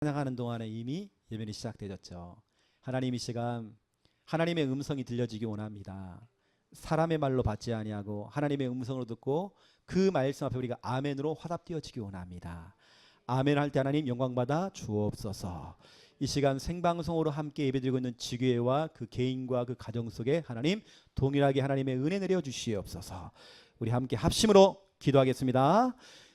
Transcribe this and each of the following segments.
찬양하는 동안에 이미 예배는 시작되었죠. 하나님 이 시간 하나님의 음성이 들려지기 원합니다. 사람의 말로 받지 아니하고 하나님의 음성으로 듣고 그 말씀 앞에 우리가 아멘으로 화답되어지기 원합니다. 아멘 할 때 하나님 영광 받아 주옵소서. 이 시간 생방송으로 함께 예배드리고 있는 지교회와 그 개인과 그 가정 속에 하나님 동일하게 하나님의 은혜 내려 주시옵소서. 우리 함께 합심으로 기도하겠습니다.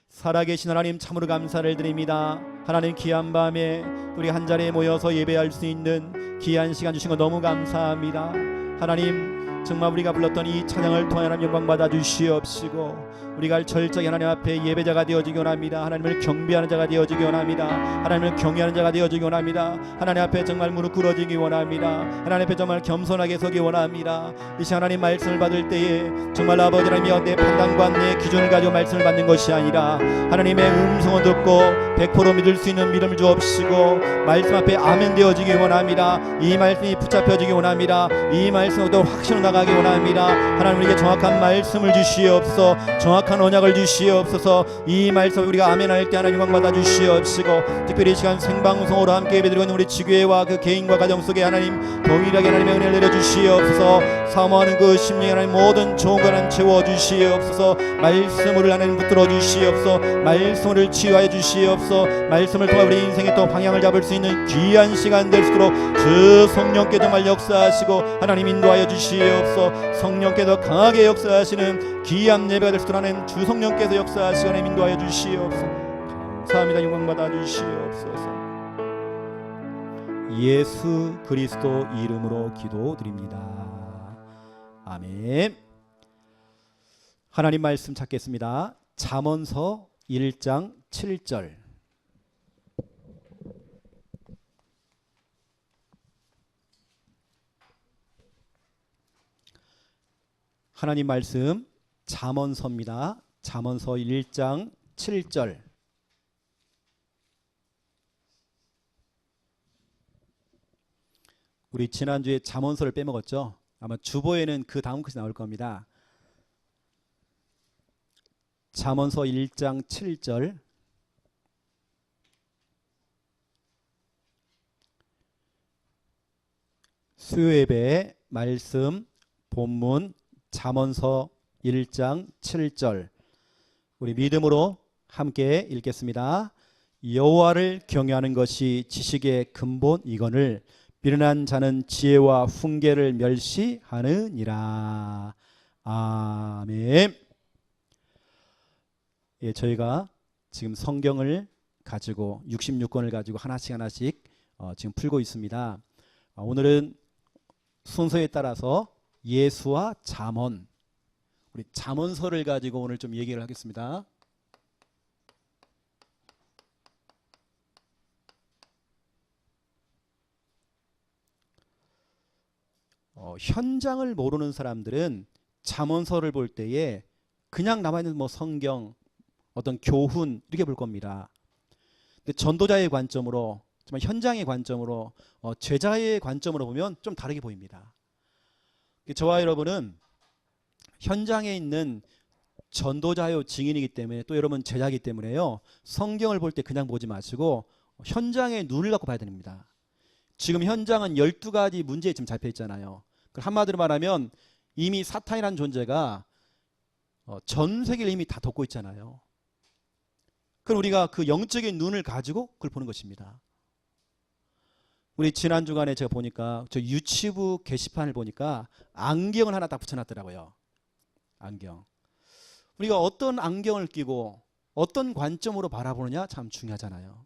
살아계신 하나님 참으로 감사를 드립니다. 하나님 귀한 밤에 우리 한자리에 모여서 예배할 수 있는 귀한 시간 주신 거 너무 감사합니다. 하나님 정말 우리가 불렀던 이 찬양을 통해 하나님 영광 받아 주시옵시고 우리가 철저히 하나님 앞에 예배자가 되어지기 원합니다. 하나님을 경배하는 자가 되어지기 원합니다. 하나님을 경외하는 자가 되어지기 원합니다. 하나님 앞에 정말 무릎 꿇어지기 원합니다. 하나님 앞에 정말 겸손하게 서기 원합니다. 이 시간 하나님 말씀을 받을 때에 정말 아버지 하나님이여 내 판단과 내 기준을 가지고 말씀을 받는 것이 아니라 하나님의 음성을 듣고 100% 믿을 수 있는 믿음을 주옵시고 말씀 앞에 아멘 되어지기 원합니다. 이 말씀이 붙잡혀지기 원합니다. 이 말씀으로 확신을 나가기 원합니다. 하나님 우리에게 정확한 말씀을 주시옵소서. 정확한 언약을 주시옵소서. 이 말씀을 우리가 아멘할 때 하나님 영광 받아 주시옵시고 특별히 이 시간 생방송으로 함께 예배드리고 있는 우리 지교회와 그 개인과 가정 속에 하나님 동일하게 하나님의 은혜를 내려 주시옵소서. 사모하는 그 심령에 하나님 모든 좋은 것을 채워 주시옵소서. 말씀을 하나님 붙들어 주시옵소서. 말씀을 치유하여 주시옵소서. 말씀을 통해 우리 인생의 또 방향을 잡을 수 있는 귀한 시간 될 수 있도록 주 성령께 정말 역사하시고 하나님 인도하여 주시옵소서. 성령께서 강하게 역사하시는 귀한 예배가 될 수 있도록 하나님 주 성령께서 역사하시고 하나님 인도하여 주시옵소서. 감사합니다. 영광 받아 주시옵소서. 예수 그리스도 이름으로 기도드립니다. 아멘. 하나님 말씀 찾겠습니다. 잠언서 1장 7절. 하나님 말씀 잠언서입니다. 잠언서 1장 7절. 우리 지난주에 잠언서를 빼먹었죠. 아마 주보에는 그 다음 것이 나올 겁니다. 잠언서 1장 7절. 수요예배 말씀 본문 잠언서 1장 7절 우리 믿음으로 함께 읽겠습니다. 여호와를 경외하는 것이 지식의 근본이거늘 미련한 자는 지혜와 훈계를 멸시하느니라. 아멘. 예, 저희가 지금 성경을 가지고 66권을 가지고 하나씩 지금 풀고 있습니다. 오늘은 순서에 따라서 예수와 잠언, 우리 잠언서를 가지고 오늘 좀 얘기를 하겠습니다. 현장을 모르는 사람들은 잠언서를 볼 때에 그냥 남아있는 뭐 성경, 어떤 교훈 이렇게 볼 겁니다. 근데 전도자의 관점으로, 정말 현장의 관점으로, 제자의 관점으로 보면 좀 다르게 보입니다. 저와 여러분은 현장에 있는 전도자요 증인이기 때문에 또 여러분 제자이기 때문에요. 성경을 볼 때 그냥 보지 마시고 현장에 눈을 갖고 봐야 됩니다. 지금 현장은 12가지 문제에 지금 잡혀 있잖아요. 한마디로 말하면 이미 사탄이라는 존재가 전 세계를 이미 다 덮고 있잖아요. 그럼 우리가 그 영적인 눈을 가지고 그걸 보는 것입니다. 우리 지난 주간에 제가 보니까 저 유치부 게시판을 보니까 안경을 하나 딱 붙여놨더라고요. 안경. 우리가 어떤 안경을 끼고 어떤 관점으로 바라보느냐 참 중요하잖아요.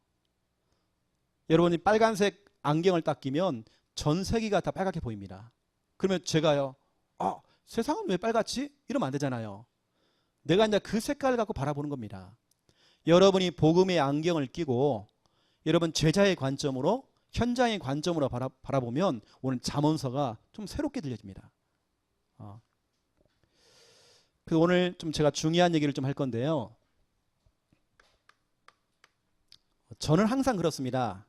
여러분이 빨간색 안경을 딱 끼면 전 세계가 다 빨갛게 보입니다. 그러면 제가요, 세상은 왜 빨갛지? 이러면 안 되잖아요. 내가 이제 그 색깔을 갖고 바라보는 겁니다. 여러분이 복음의 안경을 끼고 여러분 제자의 관점으로 현장의 관점으로 바라보면 오늘 잠언서가 좀 새롭게 들려집니다. 그래서 오늘 좀 제가 중요한 얘기를 좀 할 건데요. 저는 항상 그렇습니다.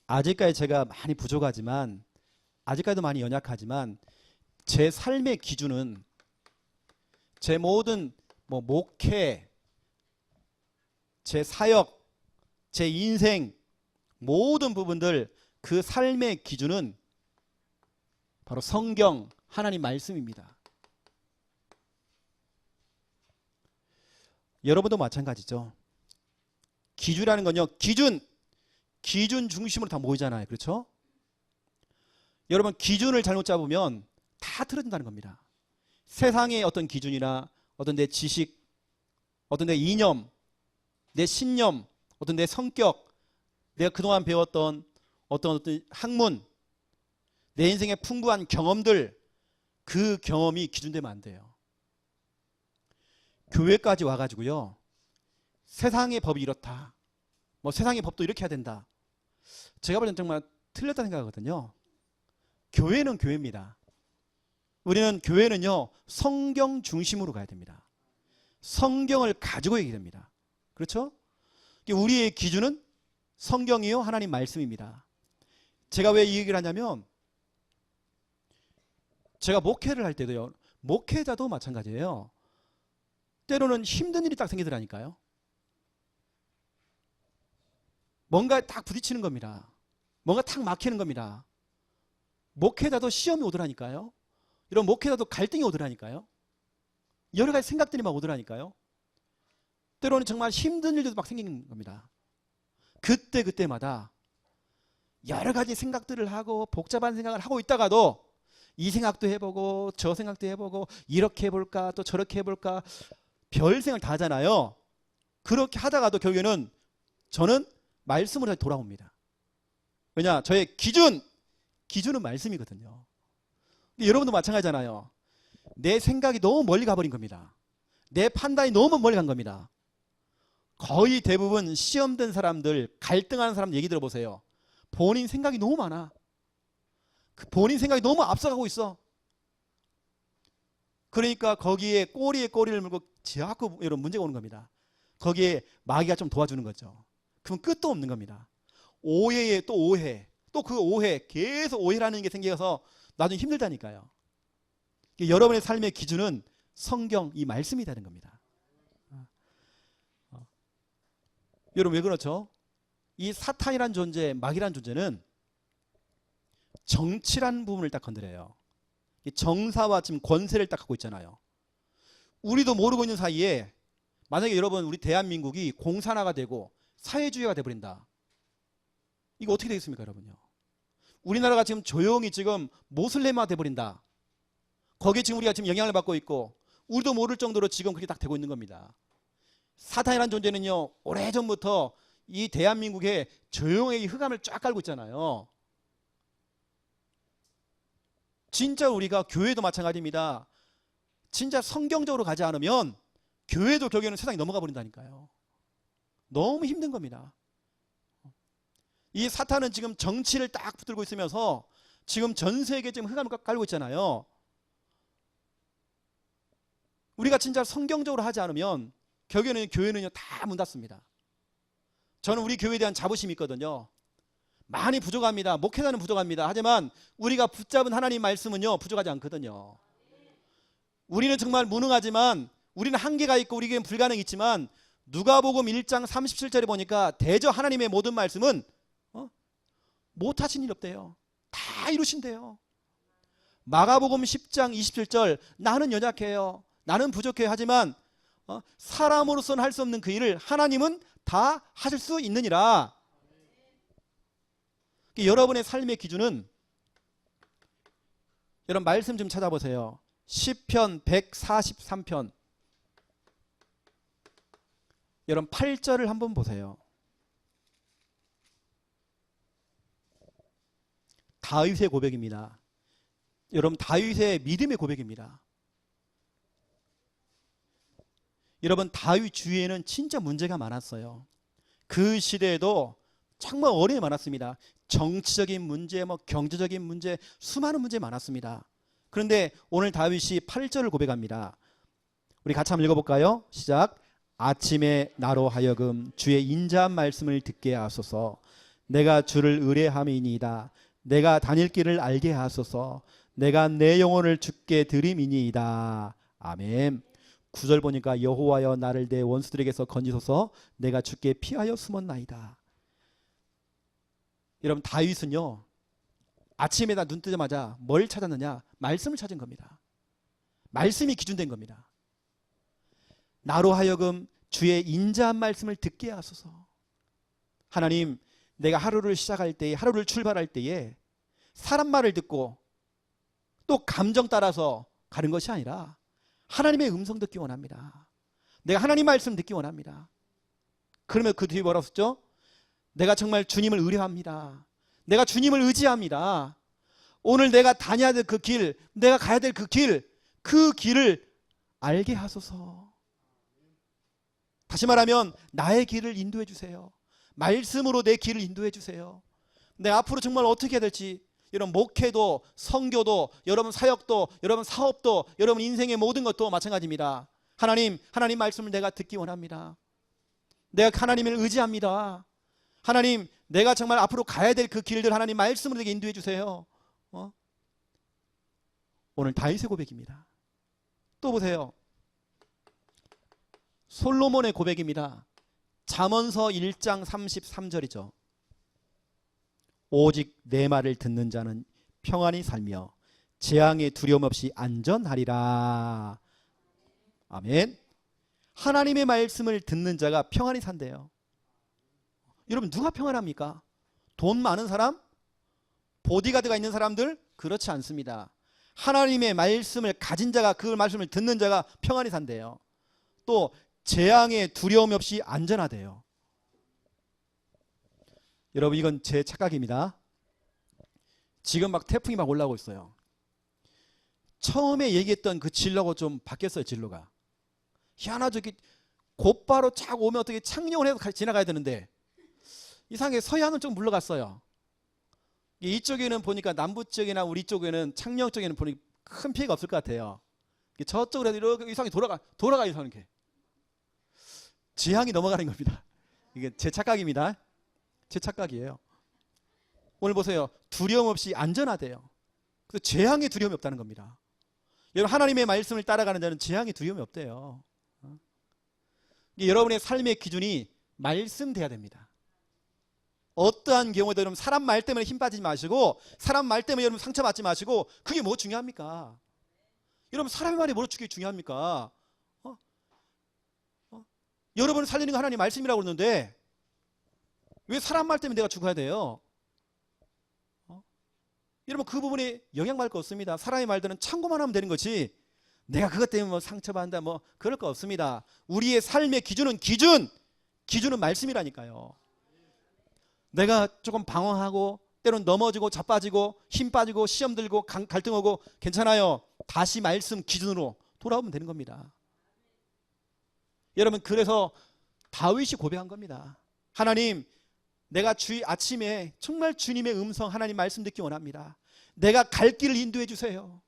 아직까지 제가 많이 부족하지만, 아직까지도 많이 연약하지만 제 삶의 기준은 제 모든 목회, 제 사역, 제 인생, 모든 부분들 그 삶의 기준은 바로 성경, 하나님 말씀입니다. 여러분도 마찬가지죠. 기준이라는 건요, 기준 중심으로 다 모이잖아요. 그렇죠? 여러분, 기준을 잘못 잡으면 다 틀어진다는 겁니다. 세상의 어떤 기준이나 어떤 내 지식, 어떤 내 이념, 내 신념, 어떤 내 성격, 내가 그동안 배웠던 어떤 학문, 내 인생의 풍부한 경험들, 그 경험이 기준되면 안 돼요. 교회까지 와가지고요, 세상의 법이 이렇다, 뭐 세상의 법도 이렇게 해야 된다, 제가 볼 때는 정말 틀렸다 생각하거든요. 교회는 교회입니다. 우리는 교회는요, 성경 중심으로 가야 됩니다. 성경을 가지고 얘기해야 됩니다. 그렇죠? 우리의 기준은 성경이요, 하나님 말씀입니다. 제가 왜 이 얘기를 하냐면, 제가 목회를 할 때도요, 목회자도 마찬가지예요. 때로는 힘든 일이 딱 생기더라니까요. 뭔가 딱 부딪히는 겁니다. 뭔가 탁 막히는 겁니다. 목회자도 시험이 오더라니까요. 이런 목회자도 갈등이 오더라니까요. 여러 가지 생각들이 막 오더라니까요. 때로는 정말 힘든 일들도 막 생기는 겁니다. 그때마다 여러 가지 생각들을 하고 복잡한 생각을 하고 있다가도 이 생각도 해보고 저 생각도 해보고 이렇게 해볼까 또 저렇게 해볼까 별 생각 다 하잖아요. 그렇게 하다가도 결국에는 저는 말씀으로 돌아옵니다. 왜냐? 저의 기준은 말씀이거든요. 근데 여러분도 마찬가지잖아요. 내 생각이 너무 멀리 가버린 겁니다. 내 판단이 너무 멀리 간 겁니다. 거의 대부분 시험된 사람들, 갈등하는 사람 얘기 들어보세요. 본인 생각이 너무 많아. 본인 생각이 너무 앞서가고 있어. 그러니까 거기에 꼬리에 꼬리를 물고 자꾸 이런 문제가 오는 겁니다. 거기에 마귀가 좀 도와주는 거죠. 그럼 끝도 없는 겁니다. 오해에 또 오해, 또 그 오해, 계속 오해라는 게 생겨서 나중에 힘들다니까요. 여러분의 삶의 기준은 성경, 이 말씀이 되는 겁니다. 여러분 왜 그렇죠? 이 사탄이란 존재, 마귀란 존재는 정치란 부분을 딱 건드려요. 정사와 지금 권세를 딱 갖고 있잖아요. 우리도 모르고 있는 사이에 만약에 여러분 우리 대한민국이 공산화가 되고 사회주의가 돼버린다. 이거 어떻게 되겠습니까, 여러분요? 우리나라가 지금 조용히 지금 모슬렘화 돼버린다. 거기에 지금 우리가 지금 영향을 받고 있고 우리도 모를 정도로 지금 그렇게 딱 되고 있는 겁니다. 사탄이라는 존재는요, 오래전부터 이 대한민국에 조용히 흑암을 쫙 깔고 있잖아요. 진짜 우리가 교회도 마찬가지입니다. 진짜 성경적으로 가지 않으면 교회도 결국에는 세상이 넘어가 버린다니까요. 너무 힘든 겁니다. 이 사탄은 지금 정치를 딱 붙들고 있으면서 지금 전 세계에 지금 흑암을 깔고 있잖아요. 우리가 진짜 성경적으로 하지 않으면 결국에는 교회는요, 다 문 닫습니다. 저는 우리 교회에 대한 자부심이 있거든요. 많이 부족합니다. 목회자는 부족합니다. 하지만 우리가 붙잡은 하나님 말씀은요, 부족하지 않거든요. 우리는 정말 무능하지만 우리는 한계가 있고 우리에게는 불가능이 있지만 누가복음 1장 37절에 보니까 대저 하나님의 모든 말씀은 못하신 일 없대요. 다 이루신대요. 마가복음 10장 27절 나는 연약해요. 나는 부족해요. 하지만 사람으로서는 할 수 없는 그 일을 하나님은 다 하실 수 있느니라. 여러분의 삶의 기준은 여러분 말씀 좀 찾아보세요. 시편 143편 여러분 8절을 한번 보세요. 다윗의 고백입니다. 여러분 다윗의 믿음의 고백입니다. 여러분 다윗 주위에는 진짜 문제가 많았어요. 그 시대에도 정말 어려움이 많았습니다. 정치적인 문제, 경제적인 문제, 수많은 문제 많았습니다. 그런데 오늘 다윗이 8절을 고백합니다. 우리 같이 한번 읽어볼까요? 시작. 아침에 나로 하여금 주의 인자한 말씀을 듣게 하소서. 내가 주를 의뢰함이니이다. 내가 다닐 길을 알게 하소서. 내가 내 영혼을 주께 드림이니이다. 아멘. 9절 보니까 여호와여 나를 내 원수들에게서 건지소서. 내가 주께 피하여 숨었나이다. 여러분 다윗은요 아침에 다 눈 뜨자마자 뭘 찾았느냐? 말씀을 찾은 겁니다. 말씀이 기준된 겁니다. 나로 하여금 주의 인자한 말씀을 듣게 하소서. 하나님, 내가 하루를 시작할 때에, 하루를 출발할 때에 사람 말을 듣고 또 감정 따라서 가는 것이 아니라 하나님의 음성 듣기 원합니다. 내가 하나님 말씀 듣기 원합니다. 그러면 그 뒤에 뭐라고 썼죠? 내가 정말 주님을 의뢰합니다. 내가 주님을 의지합니다. 오늘 내가 다녀야 될 그 길, 내가 가야 될 그 길, 그 길을 알게 하소서. 다시 말하면 나의 길을 인도해 주세요. 말씀으로 내 길을 인도해 주세요. 내가 앞으로 정말 어떻게 해야 될지, 여러분 목회도, 선교도, 여러분 사역도, 여러분 사업도, 여러분 인생의 모든 것도 마찬가지입니다. 하나님 말씀을 내가 듣기 원합니다. 내가 하나님을 의지합니다. 하나님, 내가 정말 앞으로 가야 될 그 길들 하나님 말씀으로 내게 인도해 주세요. 오늘 다윗의 고백입니다. 또 보세요. 솔로몬의 고백입니다. 잠언서 1장 33절이죠. 오직 내 말을 듣는 자는 평안히 살며 재앙에 두려움 없이 안전하리라. 아멘. 하나님의 말씀을 듣는 자가 평안히 산대요. 여러분 누가 평안합니까? 돈 많은 사람? 보디가드가 있는 사람들? 그렇지 않습니다. 하나님의 말씀을 가진 자가, 그 말씀을 듣는 자가 평안히 산대요. 또 재앙에 두려움 없이 안전하대요. 여러분 이건 제 착각입니다. 지금 막 태풍이 막 올라오고 있어요. 처음에 얘기했던 그 진로가 좀 바뀌었어요. 진로가 희한하죠. 곧바로 착 오면 어떻게 착륙을 해서 지나가야 되는데 이상하게 서해안은 좀 물러갔어요. 이쪽에는 보니까 남부 쪽이나 우리 쪽에는 창녕 쪽에는 보니까 큰 피해가 없을 것 같아요. 저쪽으로 해서 이렇게 이상하게 돌아가 이상하게 재앙이 넘어가는 겁니다. 이게 제 착각입니다. 제 착각이에요. 오늘 보세요. 두려움 없이 안전하대요. 그래서 재앙에 두려움이 없다는 겁니다. 여러분 하나님의 말씀을 따라가는 자는 재앙에 두려움이 없대요. 여러분의 삶의 기준이 말씀돼야 됩니다. 어떠한 경우에도 여러분 사람 말 때문에 힘 빠지지 마시고, 사람 말 때문에 여러분 상처받지 마시고, 그게 뭐 중요합니까? 여러분 사람의 말이 뭐로 중요합니까? 여러분을 살리는 거 하나님 말씀이라고 그러는데 왜 사람 말 때문에 내가 죽어야 돼요? 여러분 그 부분에 영향받을 거 없습니다. 사람의 말들은 참고만 하면 되는 거지 내가 그것 때문에 뭐 상처받는다 뭐 그럴 거 없습니다. 우리의 삶의 기준은 기준은 말씀이라니까요. 내가 조금 방황하고 때로는 넘어지고 자빠지고 힘 빠지고 시험 들고 갈등하고 괜찮아요. 다시 말씀 기준으로 돌아오면 되는 겁니다. 여러분 그래서 다윗이 고백한 겁니다. 하나님, 내가 아침에 정말 주님의 음성 하나님 말씀 듣기 원합니다. 내가 갈 길을 인도해 주세요.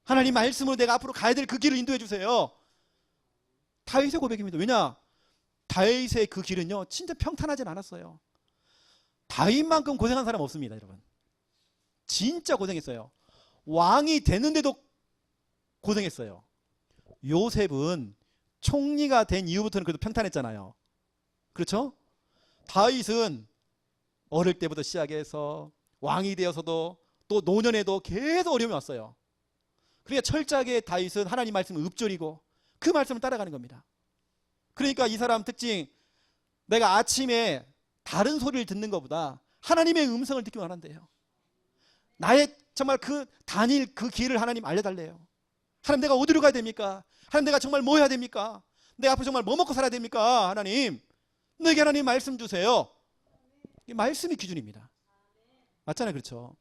하나님 말씀으로 내가 앞으로 가야 될 그 길을 인도해 주세요. 다윗의 고백입니다. 왜냐? 다윗의 그 길은요 진짜 평탄하진 않았어요. 다윗만큼 고생한 사람 없습니다. 여러분 진짜 고생했어요. 왕이 됐는데도 고생했어요. 요셉은 총리가 된 이후부터는 그래도 평탄했잖아요. 그렇죠? 다윗은 어릴 때부터 시작해서 왕이 되어서도 또 노년에도 계속 어려움이 왔어요. 그러니까 철저하게 다윗은 하나님 말씀을 읊조리고 그 말씀을 따라가는 겁니다. 그러니까 이 사람 특징, 내가 아침에 다른 소리를 듣는 것보다 하나님의 음성을 듣기 원한대요. 나의 정말 그 다닐 그 길을 하나님 알려달래요. 하나님 내가 어디로 가야 됩니까? 하나님 내가 정말 뭐 해야 됩니까? 내가 앞으로 정말 뭐 먹고 살아야 됩니까? 하나님 내게 하나님 말씀 주세요. 이 말씀이 기준입니다. 맞잖아요. 그렇죠?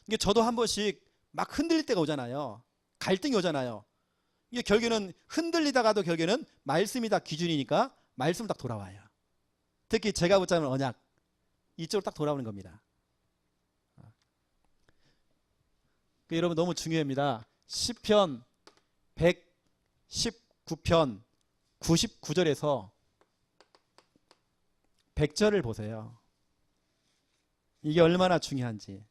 이게 저도 한 번씩 막 흔들릴 때가 오잖아요. 갈등이 오잖아요. 이게 결국에는 흔들리다가도 결국에는 말씀이 다 기준이니까 말씀 딱 돌아와요. 특히 제가 붙잡는 언약 이쪽으로 딱 돌아오는 겁니다. 여러분 너무 중요합니다. 시편 119편 99절에서 100절을 보세요. 이게 얼마나 중요한지.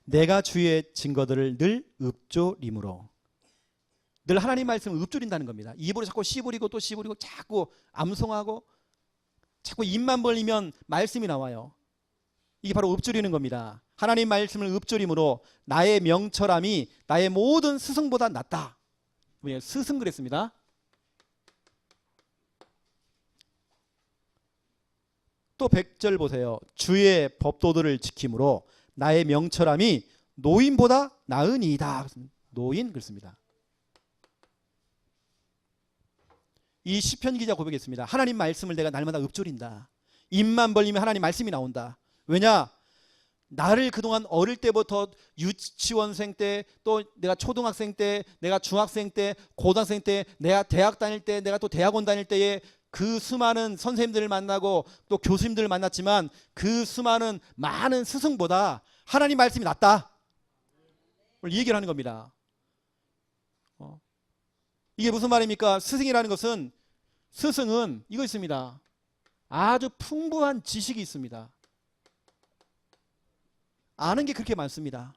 내가 주의 증거들을 늘 읊조림으로 늘 하나님 말씀을 읊조린다는 겁니다. 입으로 자꾸 씨부리고 또 씨부리고 자꾸 암송하고 자꾸 입만 벌리면 말씀이 나와요. 이게 바로 읊조리는 겁니다. 하나님 말씀을 읊조림으로 나의 명철함이 나의 모든 스승보다 낫다. 스승 그랬습니다. 또 100절 보세요. 주의 법도들을 지킴으로 나의 명철함이 노인보다 나으니이다. 노인 그렇습니다. 이 시편 기자 고백했습니다. 하나님 말씀을 내가 날마다 읊조린다. 입만 벌리면 하나님 말씀이 나온다. 왜냐? 나를 그동안 어릴 때부터 유치원생 때, 또 내가 초등학생 때, 내가 중학생 때, 고등학생 때, 내가 대학 다닐 때, 내가 또 대학원 다닐 때에 그 수많은 선생님들을 만나고 또 교수님들을 만났지만 그 수많은 많은 스승보다 하나님 말씀이 낫다. 이 얘기를 하는 겁니다. 이게 무슨 말입니까? 스승이라는 것은, 스승은 이거 있습니다. 아주 풍부한 지식이 있습니다. 아는 게 그렇게 많습니다.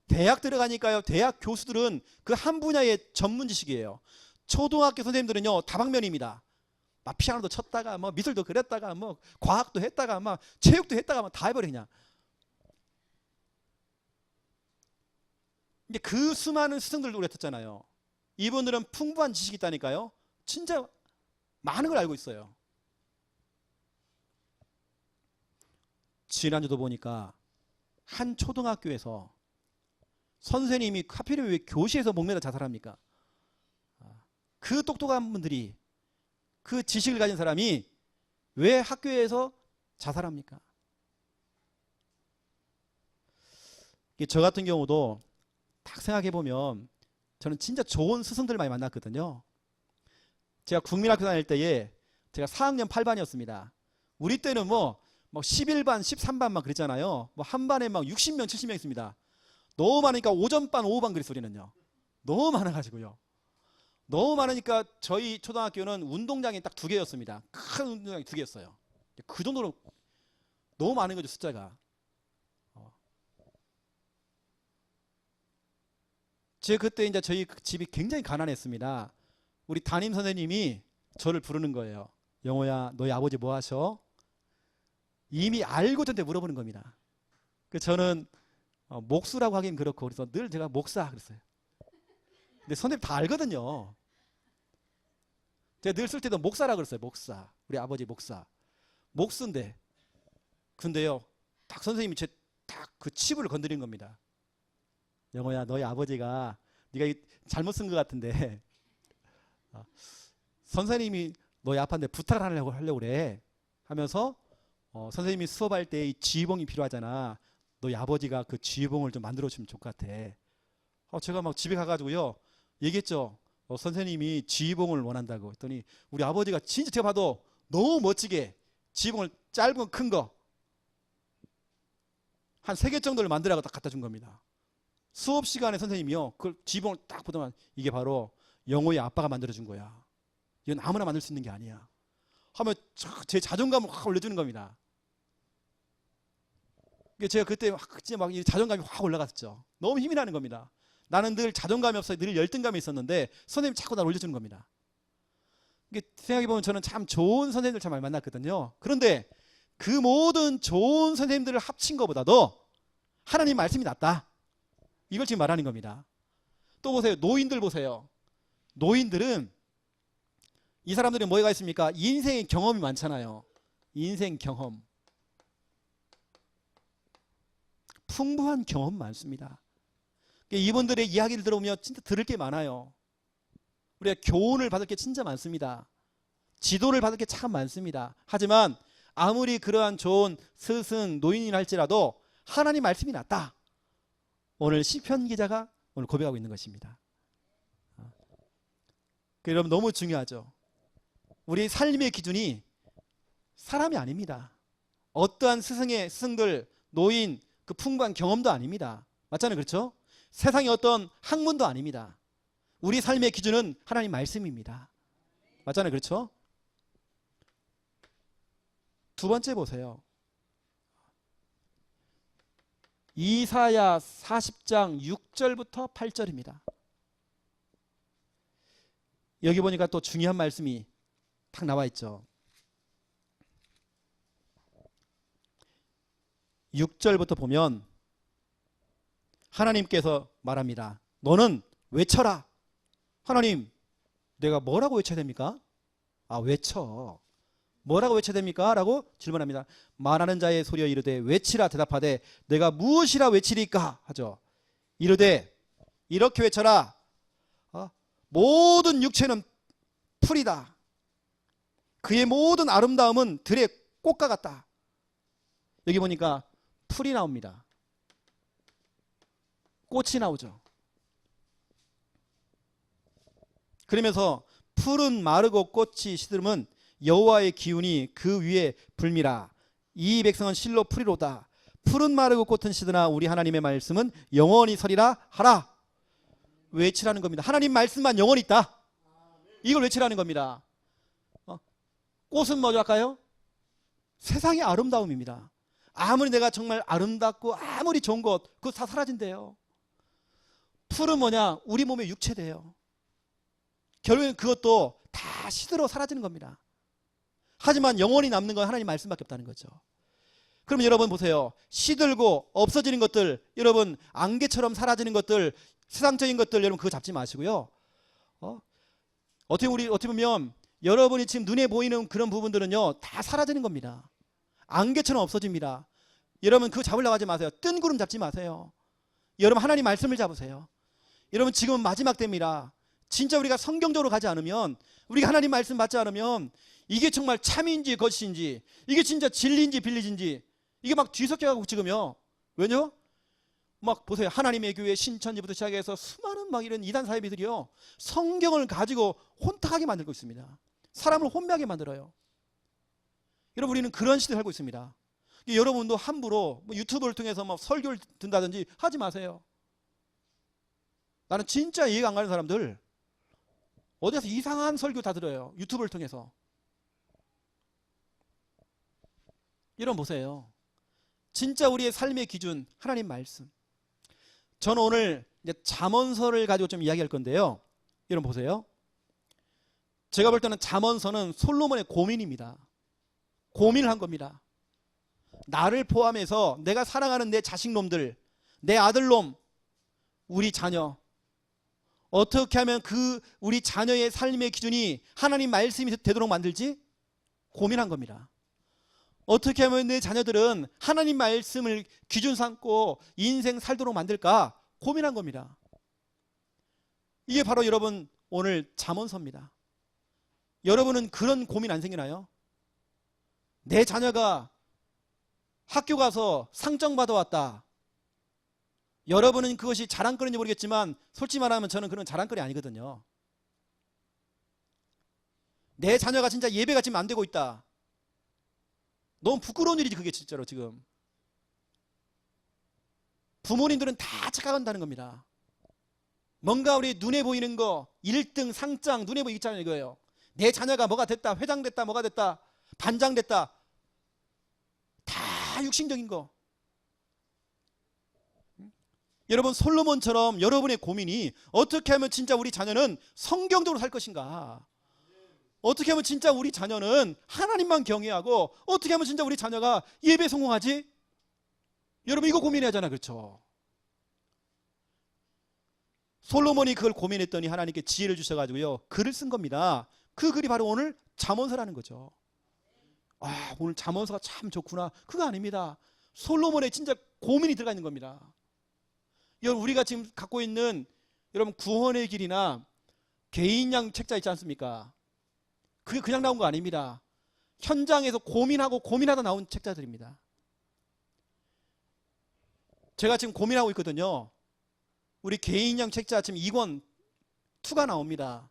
대학 들어가니까요, 대학 교수들은 그 한 분야의 전문 지식이에요. 초등학교 선생님들은요, 다방면입니다. 막 피아노도 쳤다가 뭐 미술도 그렸다가 뭐 과학도 했다가 막 체육도 했다가 막 다 해버려 그냥. 근데 그 수많은 스승들도 우리가 듣잖아요. 이분들은 풍부한 지식이 있다니까요. 진짜 많은 걸 알고 있어요. 지난주도 보니까 한 초등학교에서 선생님이 하필이면 왜 교실에서 목매다 자살합니까? 그 똑똑한 분들이, 그 지식을 가진 사람이 왜 학교에서 자살합니까? 저 같은 경우도 딱 생각해 보면 저는 진짜 좋은 스승들 많이 만났거든요. 제가 국민학교 다닐 때에 제가 4학년 8반이었습니다. 우리 때는 뭐 11반, 13반 막 그랬잖아요. 뭐 한 반에 막 60명, 70명 있습니다. 너무 많으니까 오전반, 오후반 그랬어요, 우리는요. 너무 많아가지고요. 너무 많으니까 저희 초등학교는 운동장이 딱 2개였습니다. 큰 운동장이 2개였어요. 그 정도로 너무 많은 거죠, 숫자가. 제가 그때 이제 저희 집이 굉장히 가난했습니다. 우리 담임 선생님이 저를 부르는 거예요. 영호야, 너희 아버지 뭐 하셔? 이미 알고 저한테 물어보는 겁니다. 그 저는 목수라고 하긴 그렇고 그래서 늘 제가 목사 그랬어요. 근데 선생님 다 알거든요. 제가 늘 쓸 때도 목사라고 그랬어요. 목사. 우리 아버지 목사. 목수인데. 근데요, 딱 선생님이 제 딱 그 칩을 건드린 겁니다. 영호야, 너희 아버지가 네가 잘못 쓴 것 같은데 선생님이 너희 아빠한테 부탁을 하려고 그래 하면서 선생님이 수업할 때 이 지휘봉이 필요하잖아. 너희 아버지가 그 지휘봉을 좀 만들어주면 좋을 것 같아. 제가 막 집에 가가지고요 얘기했죠. 선생님이 지휘봉을 원한다고 했더니 우리 아버지가 진짜 제가 봐도 너무 멋지게 지휘봉을 짧은 거 큰 거 한 3개 정도를 만들라고 딱 갖다 준 겁니다. 수업 시간에 선생님이요 그 지휘봉을 딱 보더만 이게 바로 영호의 아빠가 만들어준 거야. 이건 아무나 만들 수 있는 게 아니야 하면 제 자존감을 확 올려주는 겁니다. 제가 그때 진짜 막 자존감이 확 올라갔죠. 너무 힘이 나는 겁니다. 나는 늘 자존감이 없어요. 늘 열등감이 있었는데 선생님이 자꾸 나를 올려주는 겁니다. 생각해보면 저는 참 좋은 선생님들 참 많이 만났거든요. 그런데 그 모든 좋은 선생님들을 합친 것보다도 하나님 말씀이 낫다. 이걸 지금 말하는 겁니다. 또 보세요. 노인들 보세요. 노인들은 이 사람들이 뭐가 있습니까? 인생의 경험이 많잖아요. 인생 경험. 풍부한 경험 많습니다. 이분들의 이야기를 들어보면 진짜 들을 게 많아요. 우리가 교훈을 받을 게 진짜 많습니다. 지도를 받을 게 참 많습니다. 하지만 아무리 그러한 좋은 스승, 노인이라 할지라도 하나님 말씀이 낫다. 오늘 시편 기자가 오늘 고백하고 있는 것입니다. 여러분 너무 중요하죠. 우리 삶의 기준이 사람이 아닙니다. 어떠한 스승들, 노인, 그 풍부한 경험도 아닙니다. 맞잖아요, 그렇죠? 세상의 어떤 학문도 아닙니다. 우리 삶의 기준은 하나님 말씀입니다. 맞잖아요, 그렇죠? 두 번째 보세요. 이사야 40장 6절부터 8절입니다. 여기 보니까 또 중요한 말씀이 딱 나와 있죠. 6절부터 보면 하나님께서 말합니다. 너는 외쳐라. 하나님, 내가 뭐라고 외쳐야 됩니까? 외쳐. 뭐라고 외쳐야 됩니까? 라고 질문합니다. 말하는 자의 소리여 이르되 외치라 대답하되 내가 무엇이라 외치리까 하죠. 이르되 이렇게 외쳐라. 모든 육체는 풀이다. 그의 모든 아름다움은 들의 꽃과 같다. 여기 보니까 풀이 나옵니다. 꽃이 나오죠. 그러면서 풀은 마르고 꽃이 시들음은 여호와의 기운이 그 위에 불미라. 이 백성은 실로 풀이로다. 풀은 마르고 꽃은 시드나 우리 하나님의 말씀은 영원히 서리라 하라. 외치라는 겁니다. 하나님 말씀만 영원히 있다. 이걸 외치라는 겁니다. 꽃은 뭐죠 할까요? 세상의 아름다움입니다. 아무리 내가 정말 아름답고 아무리 좋은 것 그거 다 사라진대요. 풀은 뭐냐? 우리 몸의 육체돼요. 결국엔 그것도 다 시들어 사라지는 겁니다. 하지만 영원히 남는 건 하나님 말씀밖에 없다는 거죠. 그럼 여러분 보세요. 시들고 없어지는 것들, 여러분 안개처럼 사라지는 것들, 세상적인 것들 여러분 그거 잡지 마시고요. 어떻게 보면 여러분이 지금 눈에 보이는 그런 부분들은요 다 사라지는 겁니다. 안개처럼 없어집니다. 여러분 그거 잡으려고 하지 마세요. 뜬 구름 잡지 마세요. 여러분 하나님 말씀을 잡으세요. 여러분 지금은 마지막 때입니다. 진짜 우리가 성경적으로 가지 않으면, 우리가 하나님 말씀 받지 않으면 이게 정말 참인지 거짓인지, 이게 진짜 진리인지 빌리진지 이게 막 뒤섞여가고 지금요. 왜냐? 막 보세요. 하나님의 교회 신천지부터 시작해서 수많은 막 이런 이단 사이비들이요 성경을 가지고 혼탁하게 만들고 있습니다. 사람을 혼미하게 만들어요. 여러분 우리는 그런 시대에 살고 있습니다. 여러분도 함부로 뭐 유튜브를 통해서 막 설교를 든다든지 하지 마세요. 나는 진짜 이해가 안 가는 사람들 어디서 이상한 설교 다 들어요. 유튜브를 통해서. 여러분 보세요. 진짜 우리의 삶의 기준 하나님 말씀. 저는 오늘 이제 잠언서를 가지고 좀 이야기할 건데요. 여러분 보세요. 제가 볼 때는 잠언서는 솔로몬의 고민입니다. 고민을 한 겁니다. 나를 포함해서 내가 사랑하는 내 자식놈들, 내 아들놈, 우리 자녀, 어떻게 하면 그 우리 자녀의 삶의 기준이 하나님 말씀이 되도록 만들지? 고민한 겁니다. 어떻게 하면 내 자녀들은 하나님 말씀을 기준 삼고 인생 살도록 만들까? 고민한 겁니다. 이게 바로 여러분 오늘 잠언서입니다. 여러분은 그런 고민 안 생기나요? 내 자녀가 학교 가서 상장 받아왔다. 여러분은 그것이 자랑거리인지 모르겠지만 솔직히 말하면 저는 그런 자랑거리 아니거든요. 내 자녀가 진짜 예배가 지금 안 되고 있다. 너무 부끄러운 일이지 그게 진짜로 지금. 부모님들은 다 착각한다는 겁니다. 뭔가 우리 눈에 보이는 거 1등 상장 눈에 보이기 있잖아요 이거예요. 내 자녀가 뭐가 됐다, 회장 됐다, 뭐가 됐다, 반장 됐다. 다 육신적인 거. 여러분 솔로몬처럼 여러분의 고민이 어떻게 하면 진짜 우리 자녀는 성경적으로 살 것인가? 어떻게 하면 진짜 우리 자녀는 하나님만 경외하고 어떻게 하면 진짜 우리 자녀가 예배 성공하지? 여러분 이거 고민해야 하잖아. 그렇죠? 솔로몬이 그걸 고민했더니 하나님께 지혜를 주셔가지고요 글을 쓴 겁니다. 그 글이 바로 오늘 잠언서라는 거죠. 오늘 잠언서가 참 좋구나. 그거 아닙니다. 솔로몬의 진짜 고민이 들어가 있는 겁니다. 여러분 우리가 지금 갖고 있는 여러분 구원의 길이나 개인양 책자 있지 않습니까? 그게 그냥 나온 거 아닙니다. 현장에서 고민하고 고민하다 나온 책자들입니다. 제가 지금 고민하고 있거든요. 우리 개인양 책자 지금 2권 2가 나옵니다.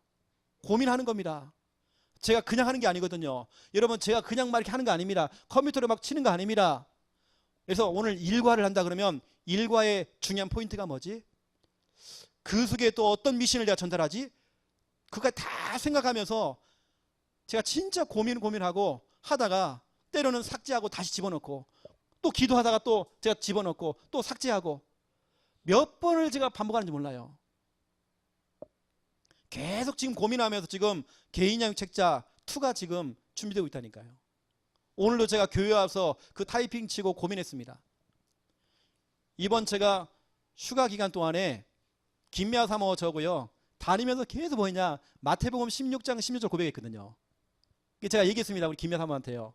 고민하는 겁니다. 제가 그냥 하는 게 아니거든요. 여러분 제가 그냥 막 이렇게 하는 거 아닙니다. 컴퓨터로 막 치는 거 아닙니다. 그래서 오늘 일과를 한다 그러면 일과의 중요한 포인트가 뭐지? 그 속에 또 어떤 미션을 내가 전달하지? 그거 다 생각하면서 제가 진짜 고민하고 하다가 때로는 삭제하고 다시 집어넣고 또 기도하다가 또 제가 집어넣고 또 삭제하고 몇 번을 제가 반복하는지 몰라요. 계속 지금 고민하면서 지금 개인양육 책자 2가 지금 준비되고 있다니까요. 오늘도 제가 교회 와서 그 타이핑 치고 고민했습니다. 이번 제가 휴가 기간 동안에 김미아 사모 저고요. 다니면서 계속 뭐냐 마태복음 16장 16절 고백했거든요. 제가 얘기했습니다. 우리 김미아 사모한테요.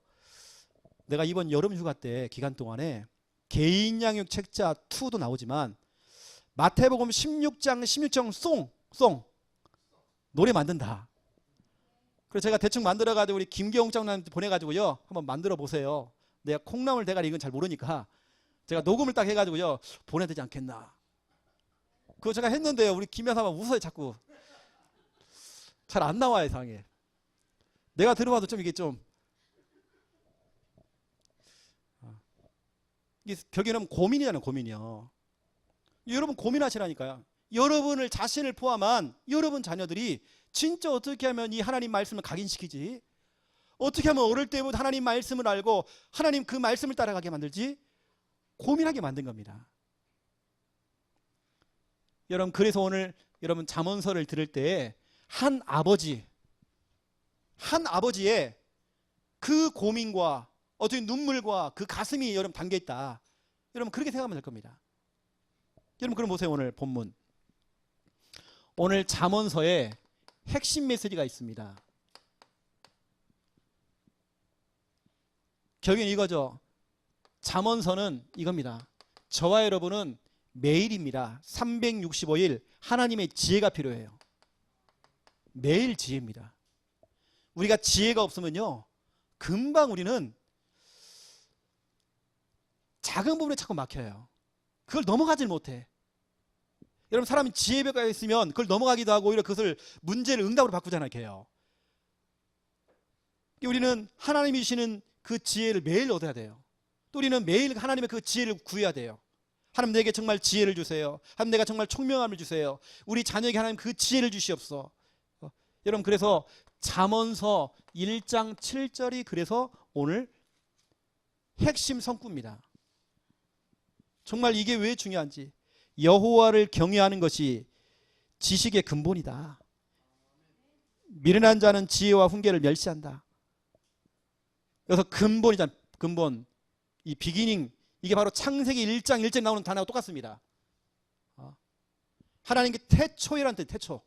내가 이번 여름 휴가 때 기간 동안에 개인 양육 책자 2도 나오지만 마태복음 16장 16절 송 노래 만든다. 그래서 제가 대충 만들어가지고 우리 김경욱 장로님한테 보내가지고요. 한번 만들어 보세요. 내가 콩나물 대가리 이건 잘 모르니까 제가 녹음을 딱 해가지고요. 보내야 되지 않겠나. 그거 제가 했는데요. 우리 김미아 사모 웃어요. 자꾸. 잘 안 나와요. 이상하게. 내가 들어봐도 좀 이게 좀 이게 결국에는 고민이잖아요. 고민이요. 여러분 고민하시라니까요. 여러분을 자신을 포함한 여러분 자녀들이 진짜 어떻게 하면 이 하나님 말씀을 각인시키지? 어떻게 하면 어릴 때부터 하나님 말씀을 알고 하나님 그 말씀을 따라가게 만들지? 고민하게 만든 겁니다. 여러분 그래서 오늘 여러분 잠언서를 들을 때 한 아버지의 그 고민과 어떻게 눈물과 그 가슴이 여러분 담겨 있다. 여러분 그렇게 생각하면 될 겁니다. 여러분 그럼 보세요. 오늘 본문. 오늘 잠언서에 핵심 메시지가 있습니다. 결국엔 이거죠. 잠언서는 이겁니다. 저와 여러분은 매일입니다. 365일 하나님의 지혜가 필요해요. 매일 지혜입니다. 우리가 지혜가 없으면요. 금방 우리는 작은 부분에 자꾸 막혀요. 그걸 넘어가질 못해. 여러분 사람이 지혜가 있으면 그걸 넘어가기도 하고 오히려 그것을 문제를 응답으로 바꾸잖아요. 걔요. 우리는 하나님이 주시는 그 지혜를 매일 얻어야 돼요. 또 우리는 매일 하나님의 그 지혜를 구해야 돼요. 하나님 내게 정말 지혜를 주세요. 하나님 내가 정말 총명함을 주세요. 우리 자녀에게 하나님 그 지혜를 주시옵소서. 여러분 그래서 잠언서 1장 7절이 그래서 오늘 핵심 성구입니다. 정말 이게 왜 중요한지. 여호와를 경외하는 것이 지식의 근본이다. 미련한 자는 지혜와 훈계를 멸시한다. 그래서 근본이잖아. 근본. 이 비기닝 이게 바로 창세기 1장 1절에 나오는 단어와 똑같습니다. 하나님께 태초이라는 뜻, 태초.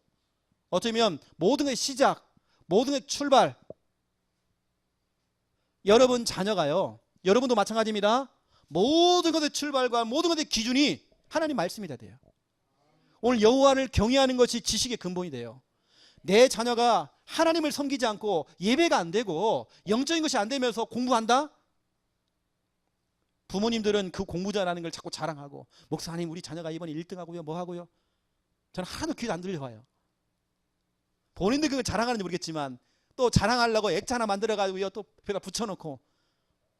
어쩌면 모든 게 시작, 모든 게 출발. 여러분 자녀가요. 여러분도 마찬가지입니다. 모든 것의 출발과 모든 것의 기준이 하나님 말씀이 돼요. 오늘 여호와를 경외하는 것이 지식의 근본이 돼요. 내 자녀가 하나님을 섬기지 않고 예배가 안 되고 영적인 것이 안 되면서 공부한다? 부모님들은 그 공부 잘하는 걸 자꾸 자랑하고 목사님 우리 자녀가 이번에 1등 하고요 뭐 하고요. 저는 하나도 귀에 안 들려와요. 본인들 그걸 자랑하는지 모르겠지만 또 자랑하려고 액자 하나 만들어가지고요 또 벽에다 붙여놓고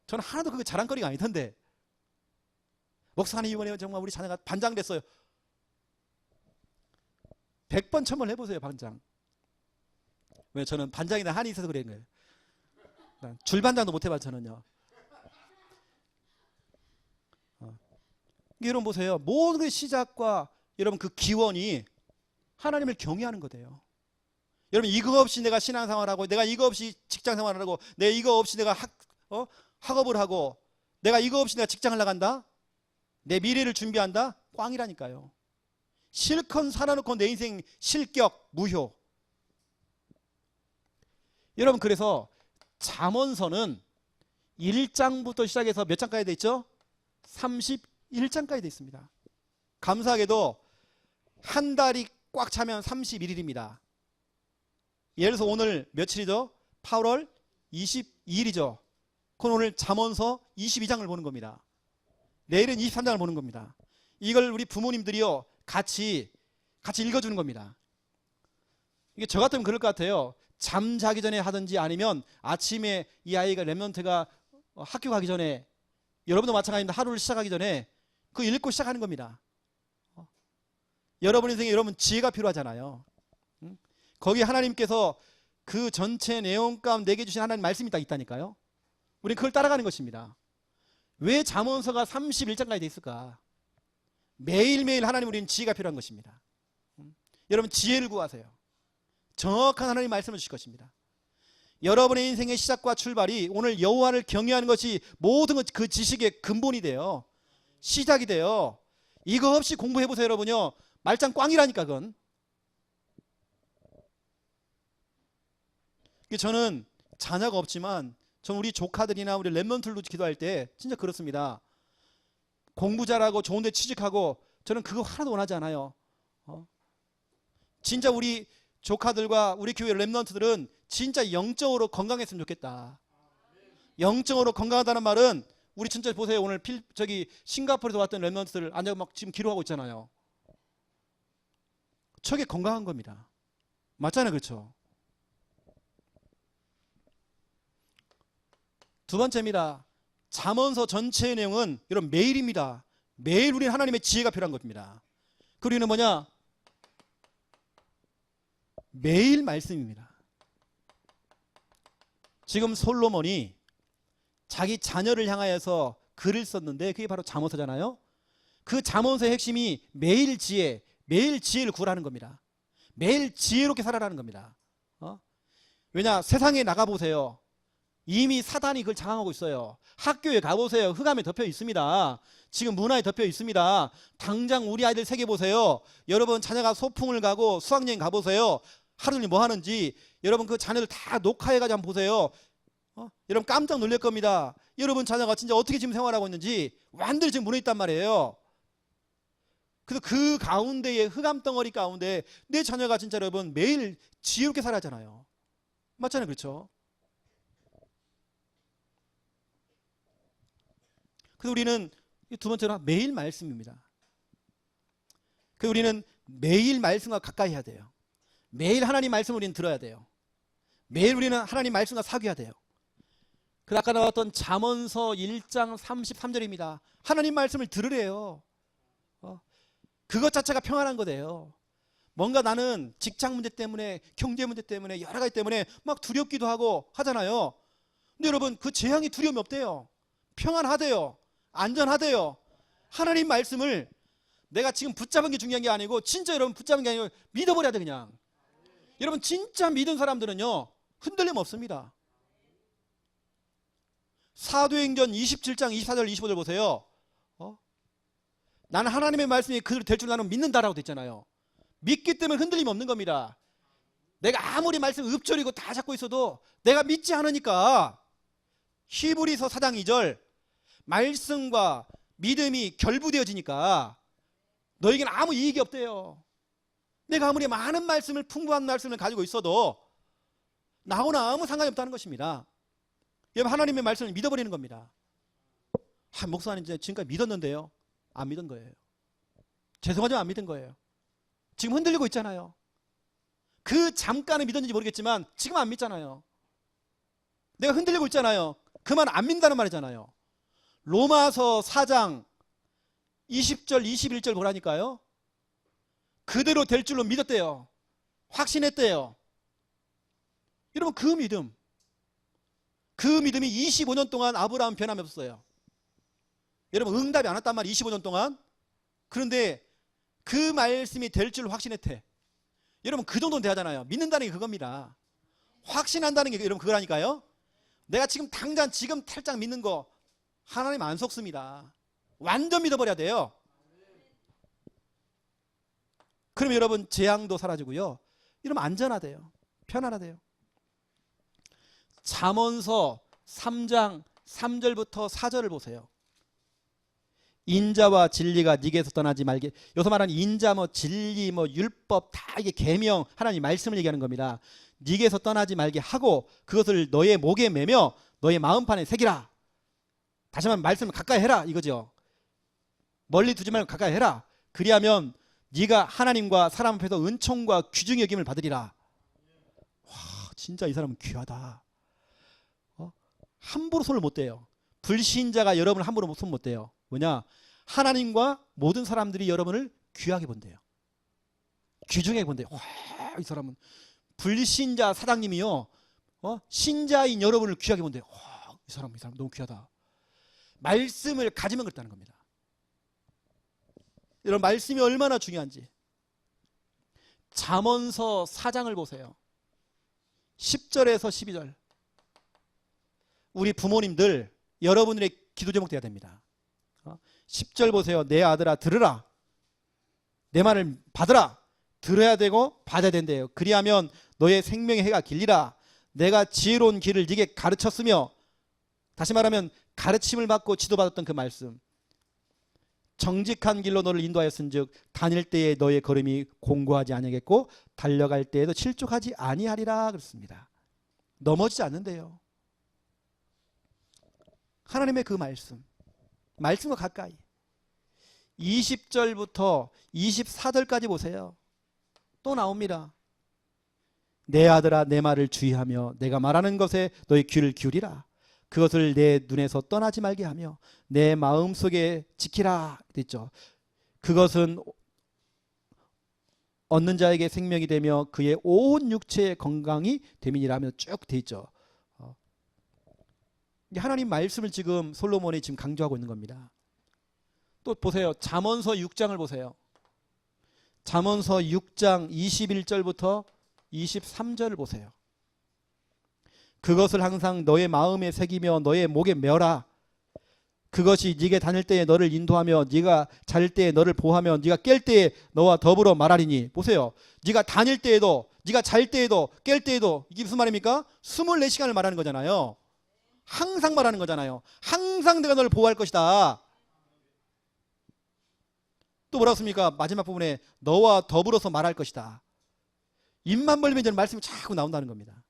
저는 하나도 그게 자랑거리가 아니던데 목사님 이번에 정말 우리 자녀가 반장 됐어요. 100번 1000번 해보세요. 반장. 왜 저는 반장이나 한이 있어서 그런 거예요. 줄반장도 못 해봐 저는요. 여러분 보세요. 모든 그 시작과 여러분 그 기원이 하나님을 경외하는 거예요. 여러분 이거 없이 내가 신앙생활하고 내가 이거 없이 직장생활하고 내가 이거 없이 내가 학업을 하고 내가 이거 없이 내가 직장을 나간다? 내 미래를 준비한다? 꽝이라니까요. 실컷 살아놓고 내 인생 실격 무효. 여러분 그래서 잠언서는 1장부터 시작해서 몇 장까지 돼 있죠? 31장까지 돼 있습니다. 감사하게도 한 달이 꽉 차면 31일입니다. 예를 들어서 오늘 며칠이죠? 8월 22일이죠. 그건 오늘 잠언서 22장을 보는 겁니다. 내일은 23장을 보는 겁니다. 이걸 우리 부모님들이요 같이 읽어주는 겁니다. 이게 저 같으면 그럴 것 같아요. 잠자기 전에 하든지 아니면 아침에 이 아이가 랩런트가 학교 가기 전에 여러분도 마찬가지입니다. 하루를 시작하기 전에 그 읽고 시작하는 겁니다. 여러분 인생에 여러분 지혜가 필요하잖아요. 거기 하나님께서 그 전체 내용 가운데 내게 주신 하나님 말씀이 딱 있다니까요. 우리는 그걸 따라가는 것입니다. 왜 잠언서가 31장까지 돼 있을까? 매일매일 하나님 우리는 지혜가 필요한 것입니다. 여러분 지혜를 구하세요. 정확한 하나님 말씀을 주실 것입니다. 여러분의 인생의 시작과 출발이 오늘 여호와를 경외하는 것이 모든 그 지식의 근본이 돼요. 시작이 돼요. 이거 없이 공부해보세요 여러분요. 말짱 꽝이라니까 그건. 저는 자녀가 없지만 전 우리 조카들이나 우리 랩런트들도 기도할 때 진짜 그렇습니다. 공부 잘하고 좋은 데 취직하고 저는 그거 하나도 원하지 않아요. 진짜 우리 조카들과 우리 교회 랩런트들은 진짜 영적으로 건강했으면 좋겠다. 영적으로 건강하다는 말은 우리 진짜 보세요. 오늘 저기 싱가포르에서 왔던 랩런트들 앉아 막 지금 기도하고 있잖아요. 저게 건강한 겁니다. 맞잖아요. 그렇죠? 두 번째입니다. 잠언서 전체의 내용은 이런 매일입니다. 매일 우리는 하나님의 지혜가 필요한 겁니다. 그 우리는 뭐냐? 매일 말씀입니다. 지금 솔로몬이 자기 자녀를 향하여서 글을 썼는데 그게 바로 잠언서잖아요. 그 잠언서의 핵심이 매일 지혜, 매일 지혜를 구하라는 겁니다. 매일 지혜롭게 살아라는 겁니다. 왜냐? 세상에 나가보세요. 이미 사단이 그걸 장악하고 있어요. 학교에 가보세요. 흑암에 덮여 있습니다. 지금 문화에 덮여 있습니다. 당장 우리 아이들 세계 보세요. 여러분 자녀가 소풍을 가고 수학여행 가보세요. 하루 종일 뭐 하는지 여러분 그 자녀들 다 녹화해가지고 한번 보세요. 여러분 깜짝 놀랄 겁니다. 여러분 자녀가 진짜 어떻게 지금 생활하고 있는지 완전히 지금 무너져 있단 말이에요. 그래서 그 가운데에 흑암 덩어리 가운데 내 자녀가 진짜 여러분 매일 지혜롭게 살아잖아요. 맞잖아요. 그렇죠? 그래서 우리는 두 번째로 매일 말씀입니다. 그래서 우리는 매일 말씀과 가까이 해야 돼요. 매일 하나님 말씀을 우리는 들어야 돼요. 매일 우리는 하나님 말씀과 사귀어야 돼요. 그 아까 나왔던 잠언서 1장 33절입니다. 하나님 말씀을 들으래요. 그것 자체가 평안한 거예요. 뭔가 나는 직장 문제 때문에 경제 문제 때문에 여러 가지 때문에 막 두렵기도 하고 하잖아요. 근데 여러분 그 재앙이 두려움이 없대요. 평안하대요. 안전하대요. 하나님 말씀을 내가 지금 붙잡은 게 중요한 게 아니고 진짜 여러분 붙잡은 게 아니고 믿어버려야 돼 그냥. 여러분 진짜 믿은 사람들은요 흔들림 없습니다. 사도행전 27장 24절 25절 보세요. 나는 하나님의 말씀이 그대로 될 줄 나는 믿는다라고 됐잖아요. 믿기 때문에 흔들림 없는 겁니다. 내가 아무리 말씀 읊조리고 다 잡고 있어도 내가 믿지 않으니까. 히브리서 4장 2절 말씀과 믿음이 결부되어지니까 너에게는 아무 이익이 없대요. 내가 아무리 많은 말씀을 풍부한 말씀을 가지고 있어도 나하고는 아무 상관이 없다는 것입니다. 여러분 하나님의 말씀을 믿어버리는 겁니다. 목사님 이제 지금까지 믿었는데요. 안 믿은 거예요. 죄송하지만 안 믿은 거예요. 지금 흔들리고 있잖아요. 그 잠깐은 믿었는지 모르겠지만 지금 안 믿잖아요. 내가 흔들리고 있잖아요. 그만 안 믿는다는 말이잖아요. 로마서 4장 20절 21절 보라니까요. 그대로 될 줄로 믿었대요. 확신했대요. 여러분 그 믿음이 25년 동안 아브라함 변함이 없어요. 여러분 응답이 안 왔단 말이에요. 25년 동안. 그런데 그 말씀이 될 줄로 확신했대. 여러분 그 정도는 돼야잖아요. 믿는다는 게 그겁니다. 확신한다는 게 여러분 그거라니까요. 내가 지금 당장 지금 탈짝 믿는 거 하나님 안 속습니다. 완전 믿어버려야 돼요. 그러면 여러분 재앙도 사라지고요. 이러면 안전하대요. 편안하대요. 잠언서 3장 3절부터 4절을 보세요. 인자와 진리가 네게서 떠나지 말게. 여기서 말하는 인자 진리 율법 다 이게 계명 하나님 말씀을 얘기하는 겁니다. 네게서 떠나지 말게 하고 그것을 너의 목에 매며 너의 마음판에 새기라. 다시 한번 말씀을 가까이 해라 이거죠. 멀리 두지 말고 가까이 해라. 그리하면 네가 하나님과 사람 앞에서 은총과 귀중히 여김을 받으리라. 와 진짜 이 사람은 귀하다. 함부로 손을 못 대요. 불신자가 여러분을 함부로 손 못 대요. 뭐냐? 하나님과 모든 사람들이 여러분을 귀하게 본대요. 귀중하게 본대요. 와, 이 사람은 불신자 사장님이요. 신자인 여러분을 귀하게 본대요. 와, 이 사람 너무 귀하다. 말씀을 가지면 그렇다는 겁니다. 이런 말씀이 얼마나 중요한지. 잠언서 4장을 보세요. 10절에서 12절. 우리 부모님들 여러분들의 기도 제목 돼야 됩니다. 10절 보세요. 내 아들아 들으라. 내 말을 받으라. 들어야 되고 받아야 된대요. 그리하면 너의 생명의 해가 길리라. 내가 지혜로운 길을 네게 가르쳤으며, 다시 말하면 가르침을 받고 지도받았던 그 말씀. 정직한 길로 너를 인도하였은즉 다닐 때에 너의 걸음이 공고하지 아니하겠고 달려갈 때에도 실족하지 아니하리라 그랬습니다. 넘어지지 않는데요. 하나님의 그 말씀과 가까이. 20절부터 24절까지 보세요. 또 나옵니다. 내 아들아 내 말을 주의하며 내가 말하는 것에 너의 귀를 기울이라. 그것을 내 눈에서 떠나지 말게 하며 내 마음속에 지키라 됐죠. 그것은 얻는 자에게 생명이 되며 그의 온 육체의 건강이 됨이니라며 쭉 돼 있죠. 하나님 말씀을 지금 솔로몬이 지금 강조하고 있는 겁니다. 또 보세요. 잠언서 6장을 보세요. 잠언서 6장 21절부터 23절을 보세요. 그것을 항상 너의 마음에 새기며 너의 목에 메어라. 그것이 네게 다닐 때에 너를 인도하며 네가 잘 때에 너를 보호하며 네가 깰 때에 너와 더불어 말하리니. 보세요. 네가 다닐 때에도 네가 잘 때에도 깰 때에도, 이게 무슨 말입니까? 24시간을 말하는 거잖아요. 항상 말하는 거잖아요. 항상 내가 너를 보호할 것이다. 또 뭐라고 씁니까? 마지막 부분에 너와 더불어서 말할 것이다. 입만 벌리면 이제 말씀이 자꾸 나온다는 겁니다.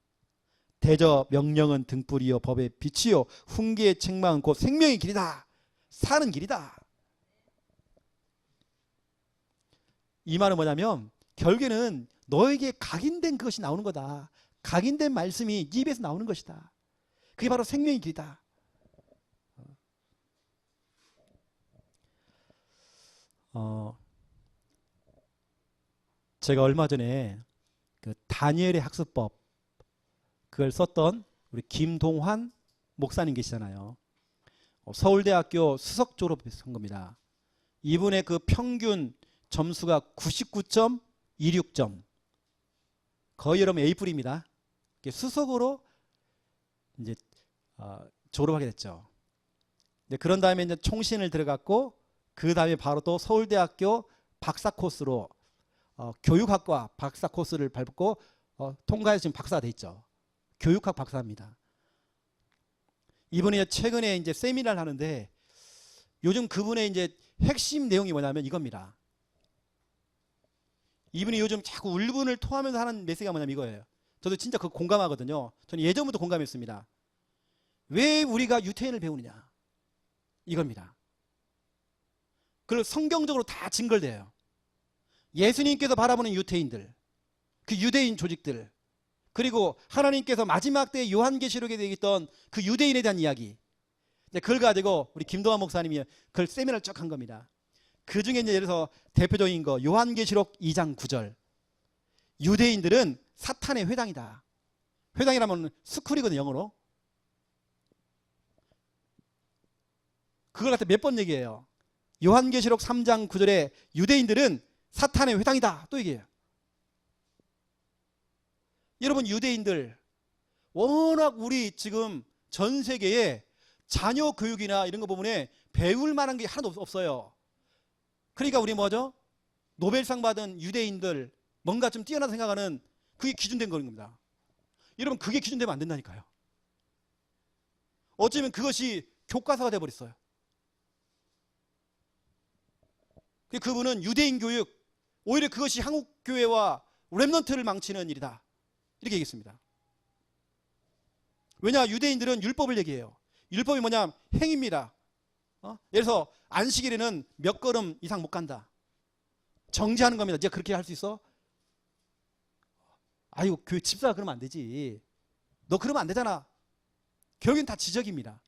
대저 명령은 등불이요 법의 빛이요 훈계의 책망은 곧 생명의 길이다. 사는 길이다. 이 말은 뭐냐면 결국에는 너에게 각인된 그것이 나오는 거다. 각인된 말씀이 네 입에서 나오는 것이다. 그게 바로 생명의 길이다. 제가 얼마 전에 그 다니엘의 학습법 그걸 썼던 우리 김동환 목사님 계시잖아요. 서울대학교 수석 졸업한 겁니다. 이분의 그 평균 점수가 99.26점. 거의 여러분 A뿔입니다. 수석으로 이제 졸업하게 됐죠. 그런 다음에 이제 총신을 들어갔고 그 다음에 바로 또 서울대학교 박사 코스로 교육학과 박사 코스를 밟고 통과해서 지금 박사가 돼 있죠. 교육학 박사입니다. 이분이 최근에 이제 세미나를 하는데 요즘 그분의 이제 핵심 내용이 뭐냐면 이겁니다. 이분이 요즘 자꾸 울분을 토하면서 하는 메시지가 뭐냐면 이거예요. 저도 진짜 그거 공감하거든요. 저는 예전부터 공감했습니다. 왜 우리가 유태인을 배우느냐? 이겁니다. 그걸 성경적으로 다 증거돼요. 예수님께서 바라보는 유태인들, 그 유대인 조직들, 그리고 하나님께서 마지막 때 요한계시록에 되어 있던 그 유대인에 대한 이야기. 그걸 가지고 우리 김동환 목사님이 그걸 세미나를 쭉 한 겁니다. 그 중에 이제 예를 들어서 대표적인 거 요한계시록 2장 9절. 유대인들은 사탄의 회당이다. 회당이라면 스쿨이거든요, 영어로. 그걸 갖다 몇 번 얘기해요. 요한계시록 3장 9절에 유대인들은 사탄의 회당이다. 또 얘기해요. 여러분 유대인들 워낙 우리 지금 전 세계에 자녀 교육이나 이런 거 부분에 배울 만한 게 하나도 없어요. 그러니까 우리 뭐죠? 노벨상 받은 유대인들 뭔가 좀 뛰어나다 생각하는 그게 기준된 겁니다. 여러분 그게 기준되면 안 된다니까요. 어쩌면 그것이 교과서가 돼버렸어요. 그분은 유대인 교육, 오히려 그것이 한국 교회와 렘넌트를 망치는 일이다. 이렇게 얘기했습니다. 왜냐? 유대인들은 율법을 얘기해요. 율법이 뭐냐? 행위입니다. 예를 들어서 안식일에는 몇 걸음 이상 못 간다. 정지하는 겁니다. 네가 그렇게 할 수 있어? 아유, 교회 집사가 그러면 안 되지. 너 그러면 안 되잖아. 결국엔 다 지적입니다.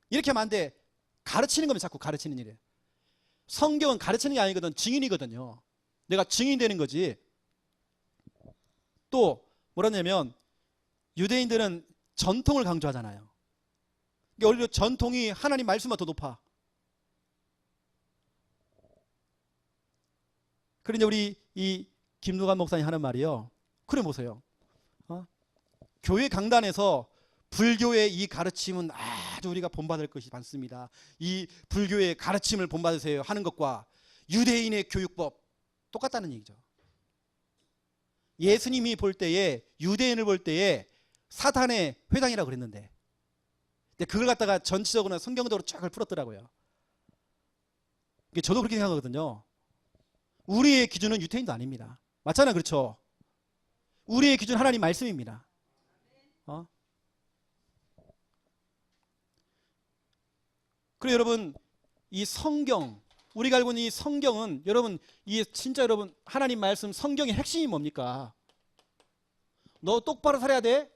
이렇게 하면 안 돼. 가르치는 겁니다. 자꾸 가르치는 일이에요. 성경은 가르치는 게 아니거든. 증인이거든요. 내가 증인이 되는 거지. 또 뭐라냐면 유대인들은 전통을 강조하잖아요. 오히려 전통이 하나님 말씀보다 더 높아. 그런데 우리 이 김두관 목사님 하는 말이요. 그래 보세요. 교회 강단에서 불교의 이 가르침은 아주 우리가 본받을 것이 많습니다. 이 불교의 가르침을 본받으세요 하는 것과 유대인의 교육법 똑같다는 얘기죠. 예수님이 볼 때에, 유대인을 볼 때에 사탄의 회당이라고 그랬는데, 근데 그걸 갖다가 전체적으로 성경적으로 쫙 풀었더라고요. 저도 그렇게 생각하거든요. 우리의 기준은 유태인도 아닙니다. 맞잖아요, 그렇죠? 우리의 기준 하나님 말씀입니다. 그리고 여러분, 이 성경, 우리가 알고 있는 이 성경은, 여러분, 이 진짜 여러분 하나님 말씀 성경의 핵심이 뭡니까? 너 똑바로 살아야 돼.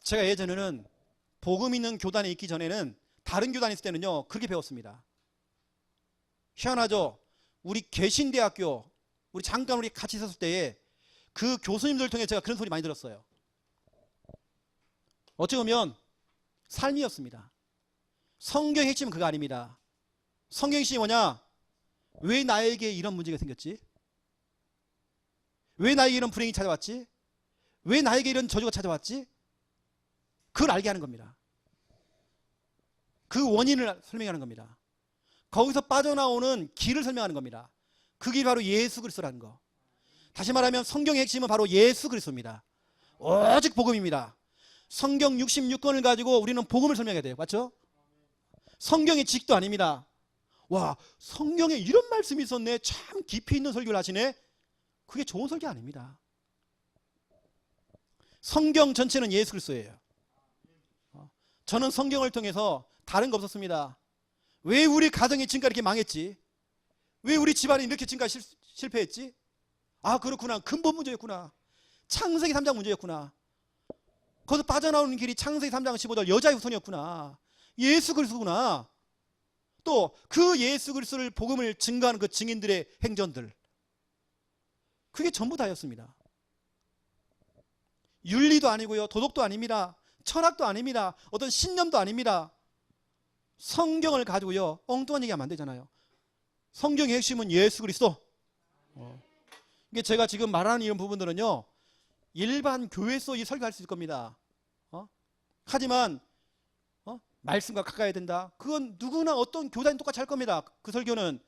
제가 예전에는 복음 있는 교단에 있기 전에는, 다른 교단에 있을 때는요 그렇게 배웠습니다. 희한하죠? 우리 개신대학교, 우리 잠깐 우리 같이 있었을 때에 그 교수님들 통해 제가 그런 소리 많이 들었어요. 어찌 보면 삶이었습니다. 성경 핵심은 그거 아닙니다. 성경 핵심이 뭐냐? 왜 나에게 이런 문제가 생겼지? 왜 나에게 이런 불행이 찾아왔지? 왜 나에게 이런 저주가 찾아왔지? 그걸 알게 하는 겁니다. 그 원인을 설명하는 겁니다. 거기서 빠져나오는 길을 설명하는 겁니다. 그 길이 바로 예수 그리스도라는 거. 다시 말하면 성경의 핵심은 바로 예수 그리스도입니다. 오직 복음입니다. 성경 66권을 가지고 우리는 복음을 설명해야 돼요. 맞죠? 성경의 지식도 아닙니다. 와, 성경에 이런 말씀이 있었네. 참 깊이 있는 설교를 하시네. 그게 좋은 설교 아닙니다. 성경 전체는 예수 그리스도예요. 저는 성경을 통해서 다른 거 없었습니다. 왜 우리 가정이 지금까지 이렇게 망했지? 왜 우리 집안이 이렇게 지금까지 실패했지? 아, 그렇구나. 근본 문제였구나. 창세기 3장 문제였구나. 거기서 빠져나오는 길이 창세기 3장 15절 여자의 후손이었구나. 예수 그리스도구나. 또 그 예수 그리스도를 복음을 증거하는 그 증인들의 행전들, 그게 전부 다였습니다. 윤리도 아니고요, 도덕도 아닙니다, 철학도 아닙니다, 어떤 신념도 아닙니다. 성경을 가지고요 엉뚱한 얘기하면 안 되잖아요. 성경의 핵심은 예수 그리스도. 이게 제가 지금 말하는 이런 부분들은요 일반 교회에서 이 설교할 수 있을 겁니다. 하지만 말씀과 가까이 된다, 그건 누구나 어떤 교단이 똑같이 할 겁니다. 그 설교는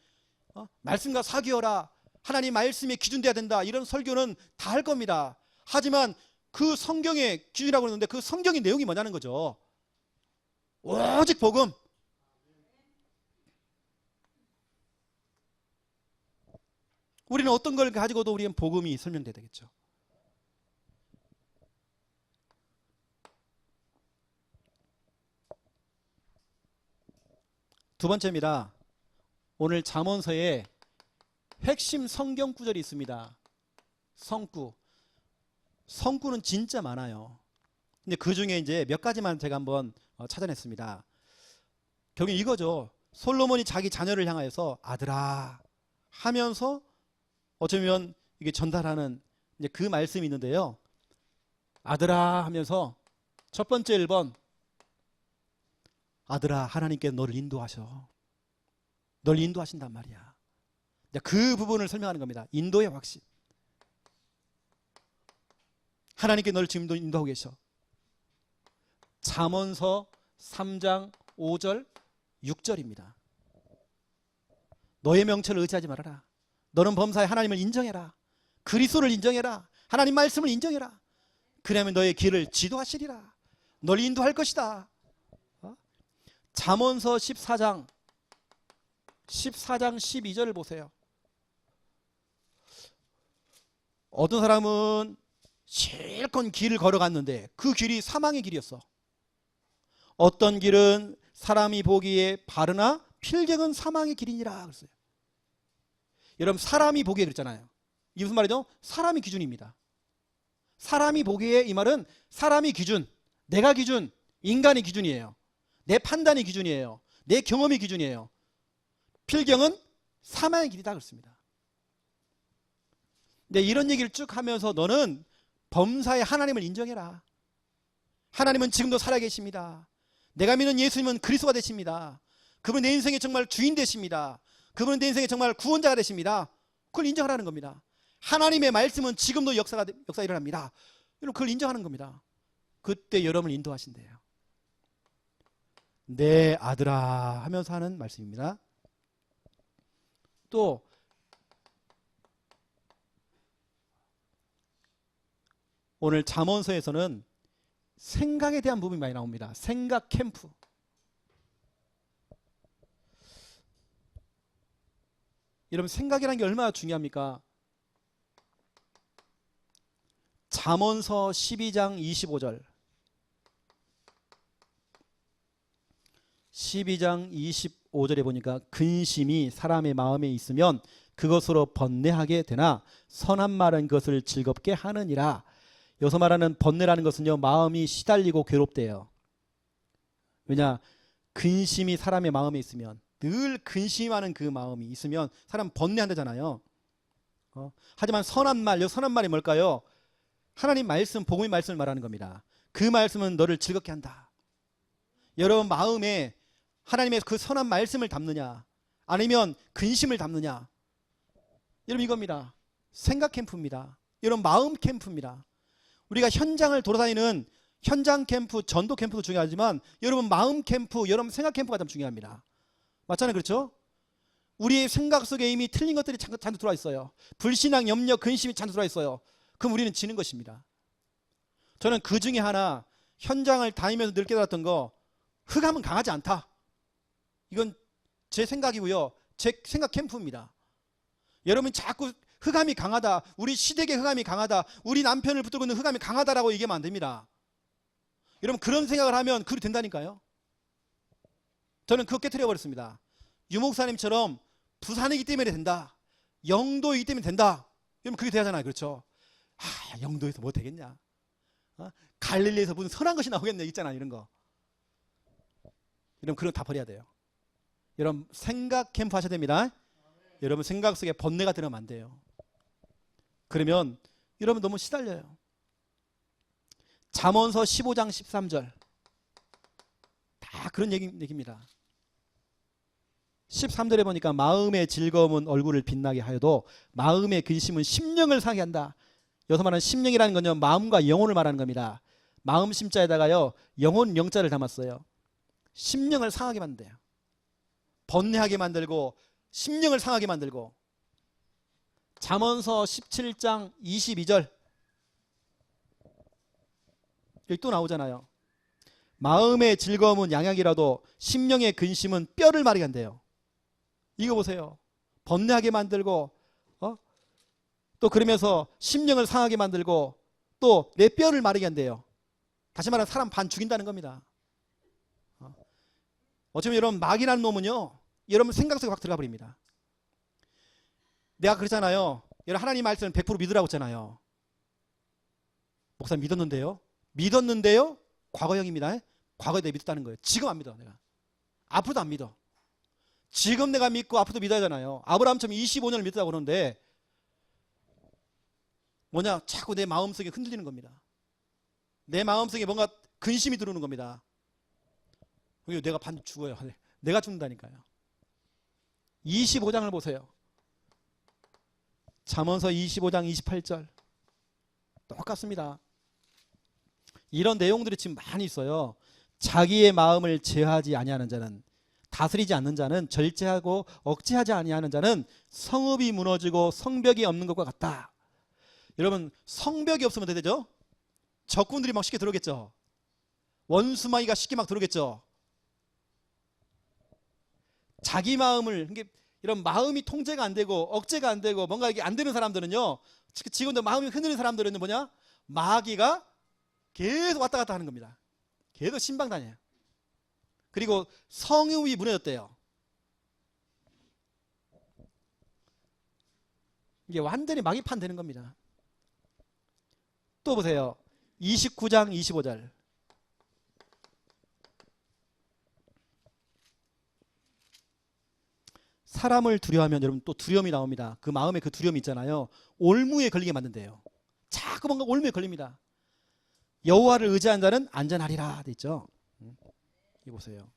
말씀과 사귀어라, 하나님 말씀에 기준돼야 된다, 이런 설교는 다 할 겁니다. 하지만 그 성경의 기준이라고 그러는데 그 성경의 내용이 뭐냐는 거죠. 오직 복음. 우리는 어떤 걸 가지고도 우리는 복음이 설명돼야 되겠죠. 두 번째입니다. 오늘 잠언서에 핵심 성경 구절이 있습니다. 성구. 성구는 진짜 많아요. 근데 그 중에 이제 몇 가지만 제가 한번 찾아냈습니다. 결국 이거죠. 솔로몬이 자기 자녀를 향하여서 아들아 하면서 어쩌면 이게 전달하는 이제 그 말씀이 있는데요. 아들아 하면서 첫 번째 1번, 아들아 하나님께서 너를 인도하셔. 널 인도하신단 말이야. 그 부분을 설명하는 겁니다. 인도의 확신. 하나님께 너를 지금도 인도하고 계셔. 잠언서 3장 5절 6절입니다. 너의 명철을 의지하지 말아라. 너는 범사에 하나님을 인정해라. 그리스도를 인정해라. 하나님 말씀을 인정해라. 그러면 너의 길을 지도하시리라. 널 인도할 것이다. 잠언서 14장 12절을 보세요. 어떤 사람은 실컷 길을 걸어갔는데 그 길이 사망의 길이었어. 어떤 길은 사람이 보기에 바르나 필경은 사망의 길이니라 그랬어요. 여러분, 사람이 보기에 그랬잖아요. 이게 무슨 말이죠? 사람이 기준입니다. 사람이 보기에, 이 말은 사람이 기준, 내가 기준, 인간의 기준이에요. 내 판단의 기준이에요. 내 경험의 기준이에요. 필경은 사망의 길이다 그렇습니다. 근데 이런 얘기를 쭉 하면서 너는 범사에 하나님을 인정해라. 하나님은 지금도 살아계십니다. 내가 믿는 예수님은 그리스도가 되십니다. 그분은 내 인생의 정말 주인 되십니다. 그분은 내 인생의 정말 구원자가 되십니다. 그걸 인정하라는 겁니다. 하나님의 말씀은 지금도 역사 일어납니다. 여러분 그걸 인정하는 겁니다. 그때 여러분을 인도하신대요. 내 아들아 하면서 하는 말씀입니다. 또 오늘 잠언서에서는 생각에 대한 부분이 많이 나옵니다. 생각 캠프. 여러분 생각이라는 게 얼마나 중요합니까? 잠언서 12장 25절 12장 25절에 보니까 근심이 사람의 마음에 있으면 그것으로 번뇌하게 되나 선한 말은 그것을 즐겁게 하느니라. 여기서 말하는 번뇌라는 것은요, 마음이 시달리고 괴롭대요. 왜냐? 근심이 사람의 마음에 있으면, 늘 근심하는 그 마음이 있으면 사람 번뇌한다잖아요. 하지만 선한 말, 선한 말이 뭘까요? 하나님 말씀, 복음의 말씀을 말하는 겁니다. 그 말씀은 너를 즐겁게 한다. 여러분 마음에 하나님의 그 선한 말씀을 담느냐, 아니면 근심을 담느냐. 여러분 이겁니다. 생각 캠프입니다. 여러분 마음 캠프입니다. 우리가 현장을 돌아다니는 현장 캠프, 전도 캠프도 중요하지만 여러분 마음 캠프, 여러분 생각 캠프가 참 중요합니다. 맞잖아요, 그렇죠? 우리의 생각 속에 이미 틀린 것들이 잔뜩 들어와 있어요. 불신앙, 염려, 근심이 잔뜩 들어와 있어요. 그럼 우리는 지는 것입니다. 저는 그 중에 하나 현장을 다니면서 늘 깨달았던 거, 흑암은 강하지 않다. 이건 제 생각이고요. 제 생각 캠프입니다. 여러분 자꾸 흑암이 강하다, 우리 시댁의 흑암이 강하다, 우리 남편을 붙들고 있는 흑암이 강하다라고 얘기하면 안 됩니다. 여러분 그런 생각을 하면 그리 된다니까요. 저는 그거 깨트려 버렸습니다. 유 목사님처럼 부산이기 때문에 된다, 영도이기 때문에 된다. 여러분 그게 되잖아요, 그렇죠? 영도에서 뭐 되겠냐, 갈릴리에서 무슨 선한 것이 나오겠냐 있잖아요, 이런 거. 여러분 그런 거 다 버려야 돼요. 여러분 생각 캠프 하셔야 됩니다. 여러분 생각 속에 번뇌가 들어가면 안 돼요. 그러면 여러분 너무 시달려요. 잠언서 15장 13절 다 그런 얘기입니다. 13절에 보니까 마음의 즐거움은 얼굴을 빛나게 하여도 마음의 근심은 심령을 상하게 한다. 여기서 말하는 심령이라는 건요, 마음과 영혼을 말하는 겁니다. 마음 심자에다가요 영혼 영자를 담았어요. 심령을 상하게 만든대요. 번뇌하게 만들고 심령을 상하게 만들고. 잠언서 17장 22절 여기 또 나오잖아요. 마음의 즐거움은 양약이라도 심령의 근심은 뼈를 마르게 한대요. 이거 보세요. 번뇌하게 만들고 또 그러면서 심령을 상하게 만들고 또 내 뼈를 마르게 한대요. 다시 말하면 사람 반 죽인다는 겁니다. 어쩌면 여러분 마귀라는 놈은요, 여러분 생각 속에 확 들어가 버립니다. 내가 그러잖아요. 여러분 하나님 말씀을 100% 믿으라고 했잖아요. 목사님 믿었는데요? 과거형입니다. 과거에 내가 믿었다는 거예요. 지금 안 믿어. 내가 앞으로도 안 믿어. 지금 내가 믿고 앞으로도 믿어야 하잖아요. 아브라함처럼 25년을 믿었다고 그러는데 뭐냐, 자꾸 내 마음속에 흔들리는 겁니다. 내 마음속에 뭔가 근심이 들어오는 겁니다. 내가 반드시 죽어요. 내가 죽는다니까요. 25장을 보세요. 잠언서 25장 28절 똑같습니다. 이런 내용들이 지금 많이 있어요. 자기의 마음을 제어하지 아니하는 자는, 다스리지 않는 자는, 절제하고 억제하지 아니하는 자는 성읍이 무너지고 성벽이 없는 것과 같다. 여러분 성벽이 없으면 어떻게 되죠? 적군들이 막 쉽게 들어오겠죠. 원수마귀가 쉽게 막 들어오겠죠. 자기 마음을, 이런 마음이 통제가 안 되고 억제가 안 되고 뭔가 이게 안 되는 사람들은요, 지금도 마음이 흔들리는 사람들은 뭐냐, 마귀가 계속 왔다 갔다 하는 겁니다. 계속 신방다녀요. 그리고 성읍이 무너졌대요. 이게 완전히 마귀판 되는 겁니다. 또 보세요. 29장 25절 사람을 두려워하면 여러분 또 두려움이 나옵니다. 그 마음에 그 두려움이 있잖아요. 올무에 걸리게 만든대요. 자꾸 뭔가 올무에 걸립니다. 여호와를 의지한 자는 안전하리라 돼 있죠. 이 보세요.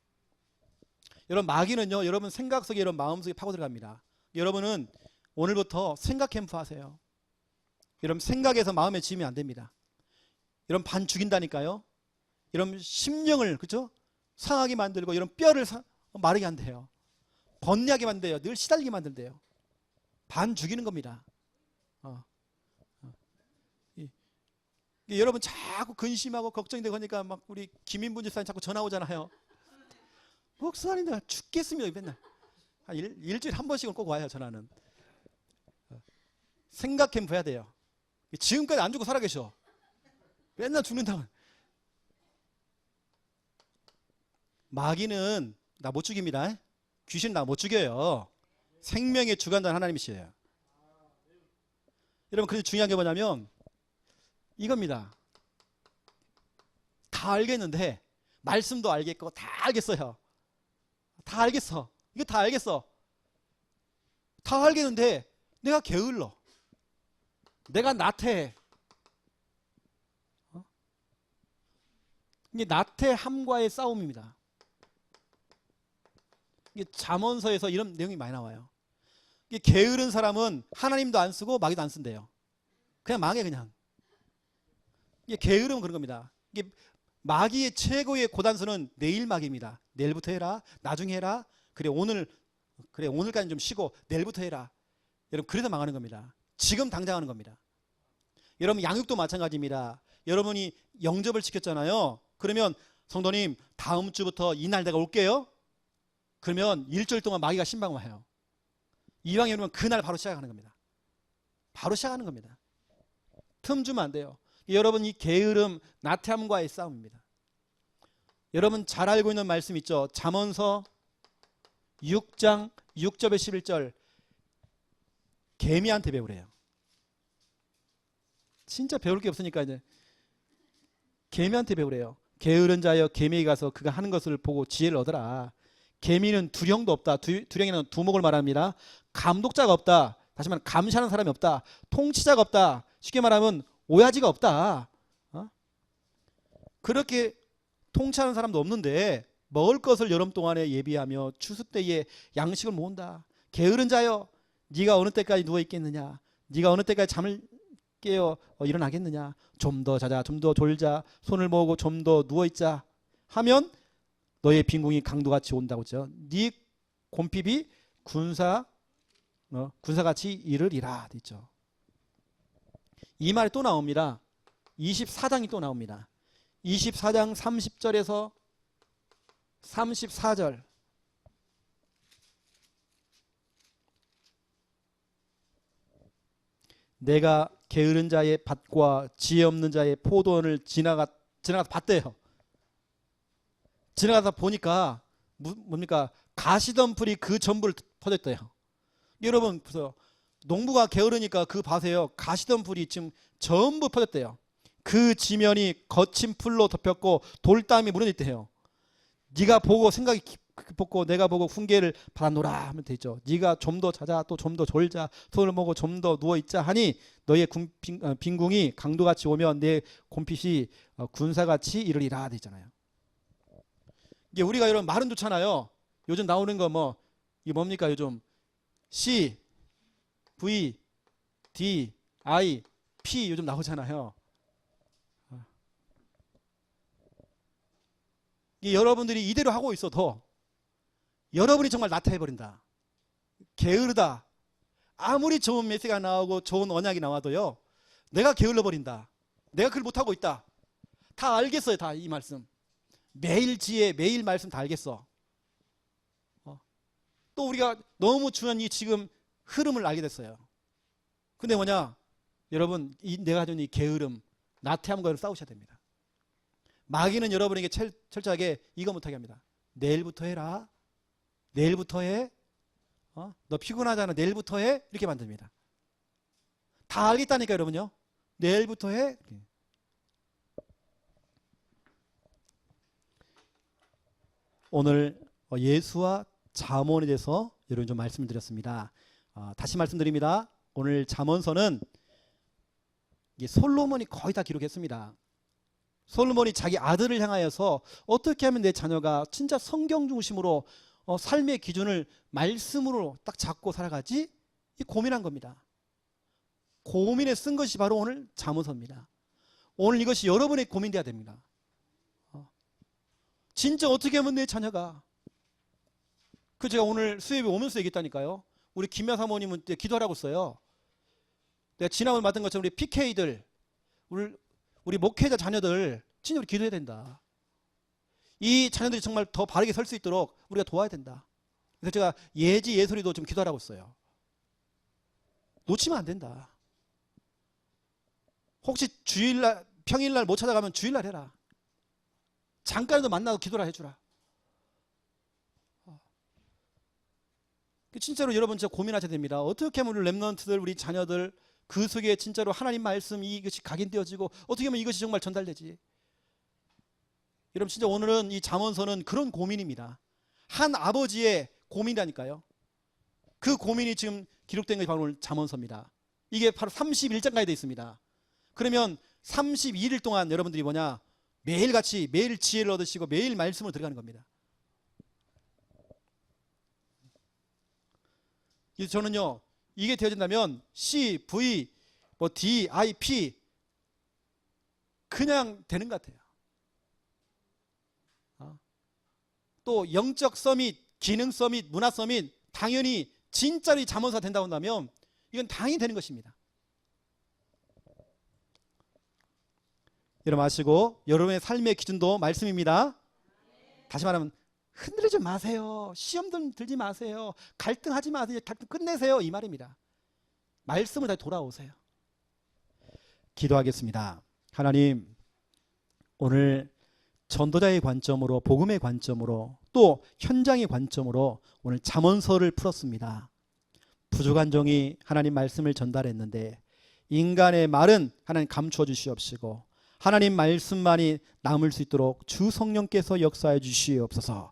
여러분 마귀는요, 여러분 생각 속에, 여러분 마음 속에 파고 들어갑니다. 여러분은 오늘부터 생각 캠프 하세요. 여러분 생각에서 마음에 지으면 안 됩니다. 이런 반 죽인다니까요. 이런 심령을 그죠? 상하게 만들고 이런 뼈를 마르게 한대요. 번뇌하게 만들대요. 늘 시달리게 만들대요. 반 죽이는 겁니다. 여러분 자꾸 근심하고 걱정이 되고 하니까 막 우리 김인분 집사님 자꾸 전화 오잖아요. 목사님 내가 죽겠습니다. 맨날 한 일주일에 한 번씩은 꼭 와요. 전화는. 생각해 봐야 돼요. 지금까지 안 죽고 살아계셔. 맨날 죽는다고. 마귀는 나 못 죽입니다. 귀신 나 못 죽여요. 생명의 주관자는 하나님이시에요. 여러분 그래서 중요한 게 뭐냐면 이겁니다. 다 알겠는데 말씀도 알겠고 다 알겠어요. 다 알겠어. 이거 다 알겠어. 다 알겠는데 내가 게을러. 내가 나태해. 이게 나태함과의 싸움입니다. 이게 잠언서에서 이런 내용이 많이 나와요. 이게 게으른 사람은 하나님도 안 쓰고 마귀도 안 쓴대요. 그냥 망해 그냥. 이게 게으름은 그런 겁니다. 이게 마귀의 최고의 고단수는 내일 마귀입니다. 내일부터 해라. 나중에 해라. 그래 오늘까지 좀 쉬고 내일부터 해라. 여러분 그래서 망하는 겁니다. 지금 당장 하는 겁니다. 여러분 양육도 마찬가지입니다. 여러분이 영접을 시켰잖아요. 그러면 성도님 다음 주부터 이날 내가 올게요. 그러면 일주일 동안 마귀가 신방을 해요. 이왕 이러면 그날 바로 시작하는 겁니다. 바로 시작하는 겁니다. 틈 주면 안 돼요. 여러분 이 게으름, 나태함과의 싸움입니다. 여러분 잘 알고 있는 말씀 있죠. 잠언서 6장 6절에 11절 개미한테 배우래요. 진짜 배울 게 없으니까 이제 개미한테 배우래요. 게으른 자여 개미에 가서 그가 하는 것을 보고 지혜를 얻어라. 개미는 두령도 없다. 두령이는 두목을 말합니다. 감독자가 없다. 다시 말하면 감시하는 사람이 없다. 통치자가 없다. 쉽게 말하면 오야지가 없다. 그렇게 통치하는 사람도 없는데 먹을 것을 여름 동안에 예비하며 추수 때에 양식을 모은다. 게으른 자여 네가 어느 때까지 누워 있겠느냐. 네가 어느 때까지 잠을 깨어 일어나겠느냐. 좀 더 자자, 좀 더 졸자, 손을 모으고 좀 더 누워 있자 하면 너의 빈궁이 강도같이 온다고 했죠. 네 곰핍이 군사같이 이르리라 했죠. 이 말이 또 나옵니다. 24장이 또 나옵니다. 24장 30절에서 34절. 내가 게으른 자의 밭과 지혜 없는 자의 포도원을 지나가서 봤대요. 지나가서 보니까 뭡니까? 가시덤불이 그 전부를 퍼졌대요. 여러분 보세요. 농부가 게으르니까 그 밭에요. 가시덤불이 지금 전부 퍼졌대요. 그 지면이 거친 풀로 덮였고 돌담이 무너졌대요. 네가 보고 생각이 깊었고 내가 보고 훈계를 받아노라 하면 되죠. 네가 좀 더 자자 또 좀 더 졸자 손을 모고 좀 더 누워있자 하니 너의 빈궁이 강도같이 오면 내 곰핏이 군사같이 이르리라 되잖아요. 이게 우리가 이런 말은 좋잖아요. 요즘 나오는 거 이게 뭡니까 요즘 C, V, D, I, P 요즘 나오잖아요. 여러분들이 이대로 하고 있어도 여러분이 정말 나태해버린다. 게으르다. 아무리 좋은 메시지가 나오고 좋은 언약이 나와도요. 내가 게을러버린다. 내가 그걸 못하고 있다. 다 알겠어요. 다 이 말씀. 매일 지혜, 매일 말씀 다 알겠어. 또 우리가 너무 중요한 이 지금 흐름을 알게 됐어요. 근데 뭐냐? 여러분 내가 가진 이 게으름, 나태함과 싸우셔야 됩니다. 마귀는 여러분에게 철저하게 이거 못하게 합니다. 내일부터 해라. 내일부터 해. 너 피곤하잖아. 내일부터 해. 이렇게 만듭니다. 다 알겠다니까 여러분요. 내일부터 해. 오늘 예수와 잠언에 대해서 여러분 좀 말씀을 드렸습니다. 다시 말씀드립니다. 오늘 잠언서는 솔로몬이 거의 다 기록했습니다. 솔로몬이 자기 아들을 향하여서 어떻게 하면 내 자녀가 진짜 성경 중심으로 삶의 기준을 말씀으로 딱 잡고 살아가지? 이 고민한 겁니다. 고민에 쓴 것이 바로 오늘 잠언서입니다. 오늘 이것이 여러분의 고민돼야 됩니다. 진짜 어떻게 하면 내 자녀가, 제가 오늘 수협에 오면서 얘기했다니까요. 우리 김야 사모님은 기도하라고 써요. 내가 지난번 말했던 것처럼 우리 PK들, 우리 목회자 자녀들 진짜 우리 기도해야 된다. 이 자녀들이 정말 더 바르게 설 수 있도록 우리가 도와야 된다. 그래서 제가 예지 예솔이도 좀 기도하라고 써요. 놓치면 안 된다. 혹시 주일날 평일날 못 찾아가면 주일날 해라. 잠깐이라도 만나서 기도라 해주라. 진짜로 여러분 진짜 고민하셔야 됩니다. 어떻게 하면 우리 렘넌트들, 우리 자녀들 그 속에 진짜로 하나님 말씀 이것이 각인되어지고 어떻게 하면 이것이 정말 전달되지? 여러분 진짜 오늘은 이 잠언서는 그런 고민입니다. 한 아버지의 고민이라니까요. 그 고민이 지금 기록된 것이 바로 오늘 잠언서입니다. 이게 바로 31장까지 되어 있습니다. 그러면 32일 동안 여러분들이 뭐냐? 매일같이 매일 지혜를 얻으시고 매일 말씀으로 들어가는 겁니다. 그래서 저는요, 이게 되어진다면 C, V, D, I, P 그냥 되는 것 같아요. 또 영적 서밋, 기능 서밋, 문화 서밋 당연히 진짜로 이 잠언서가 된다고 한다면 이건 당연히 되는 것입니다. 여러분 아시고 여러분의 삶의 기준도 말씀입니다. 다시 말하면 흔들리지 마세요. 시험 들지 마세요. 갈등하지 마세요. 갈등 끝내세요. 이 말입니다. 말씀을 다시 돌아오세요. 기도하겠습니다. 하나님, 오늘 전도자의 관점으로, 복음의 관점으로, 또 현장의 관점으로 오늘 잠언서를 풀었습니다. 부족한 종이 하나님 말씀을 전달했는데 인간의 말은 하나님 감추어 주시옵시고 하나님 말씀만이 남을 수 있도록 주 성령께서 역사해 주시옵소서.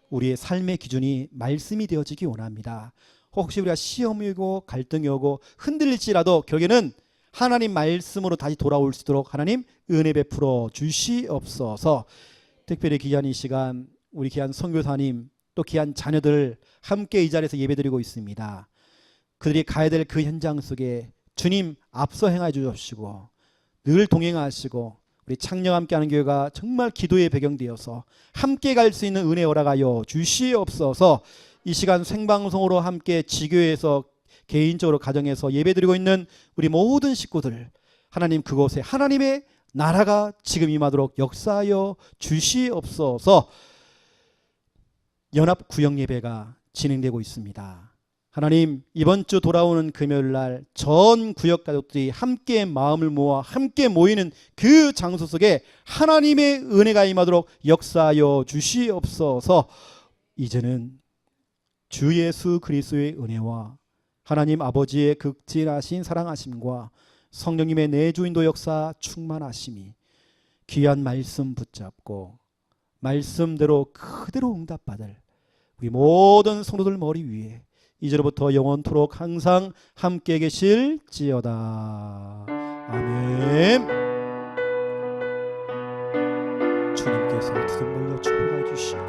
우리의 삶의 기준이 말씀이 되어지기 원합니다. 혹시 우리가 시험이 오고 갈등이 오고 흔들릴지라도 결국에는 하나님 말씀으로 다시 돌아올 수 있도록 하나님 은혜 베풀어 주시옵소서. 특별히 귀한 이 시간 우리 귀한 선교사님 또 귀한 자녀들 함께 이 자리에서 예배드리고 있습니다. 그들이 가야 될 그 현장 속에 주님 앞서 행하여 주옵시고 늘 동행하시고 우리 창녕 함께하는 교회가 정말 기도의 배경되어서 함께 갈 수 있는 은혜 허락하여 주시옵소서. 이 시간 생방송으로 함께 지교회에서 개인적으로 가정에서 예배드리고 있는 우리 모든 식구들 하나님 그곳에 하나님의 나라가 지금 임하도록 역사하여 주시옵소서. 연합 구역 예배가 진행되고 있습니다. 하나님 이번 주 돌아오는 금요일날 전 구역 가족들이 함께 마음을 모아 함께 모이는 그 장소 속에 하나님의 은혜가 임하도록 역사하여 주시옵소서. 이제는 주 예수 그리스도의 은혜와 하나님 아버지의 극진하신 사랑하심과 성령님의 내주인도 역사 충만하심이 귀한 말씀 붙잡고 말씀대로 그대로 응답받을 우리 모든 성도들 머리 위에 이제로부터 영원토록 항상 함께 계실지어다. 아멘. 주님께서 두 손 벌려 축복해 주시옵소서.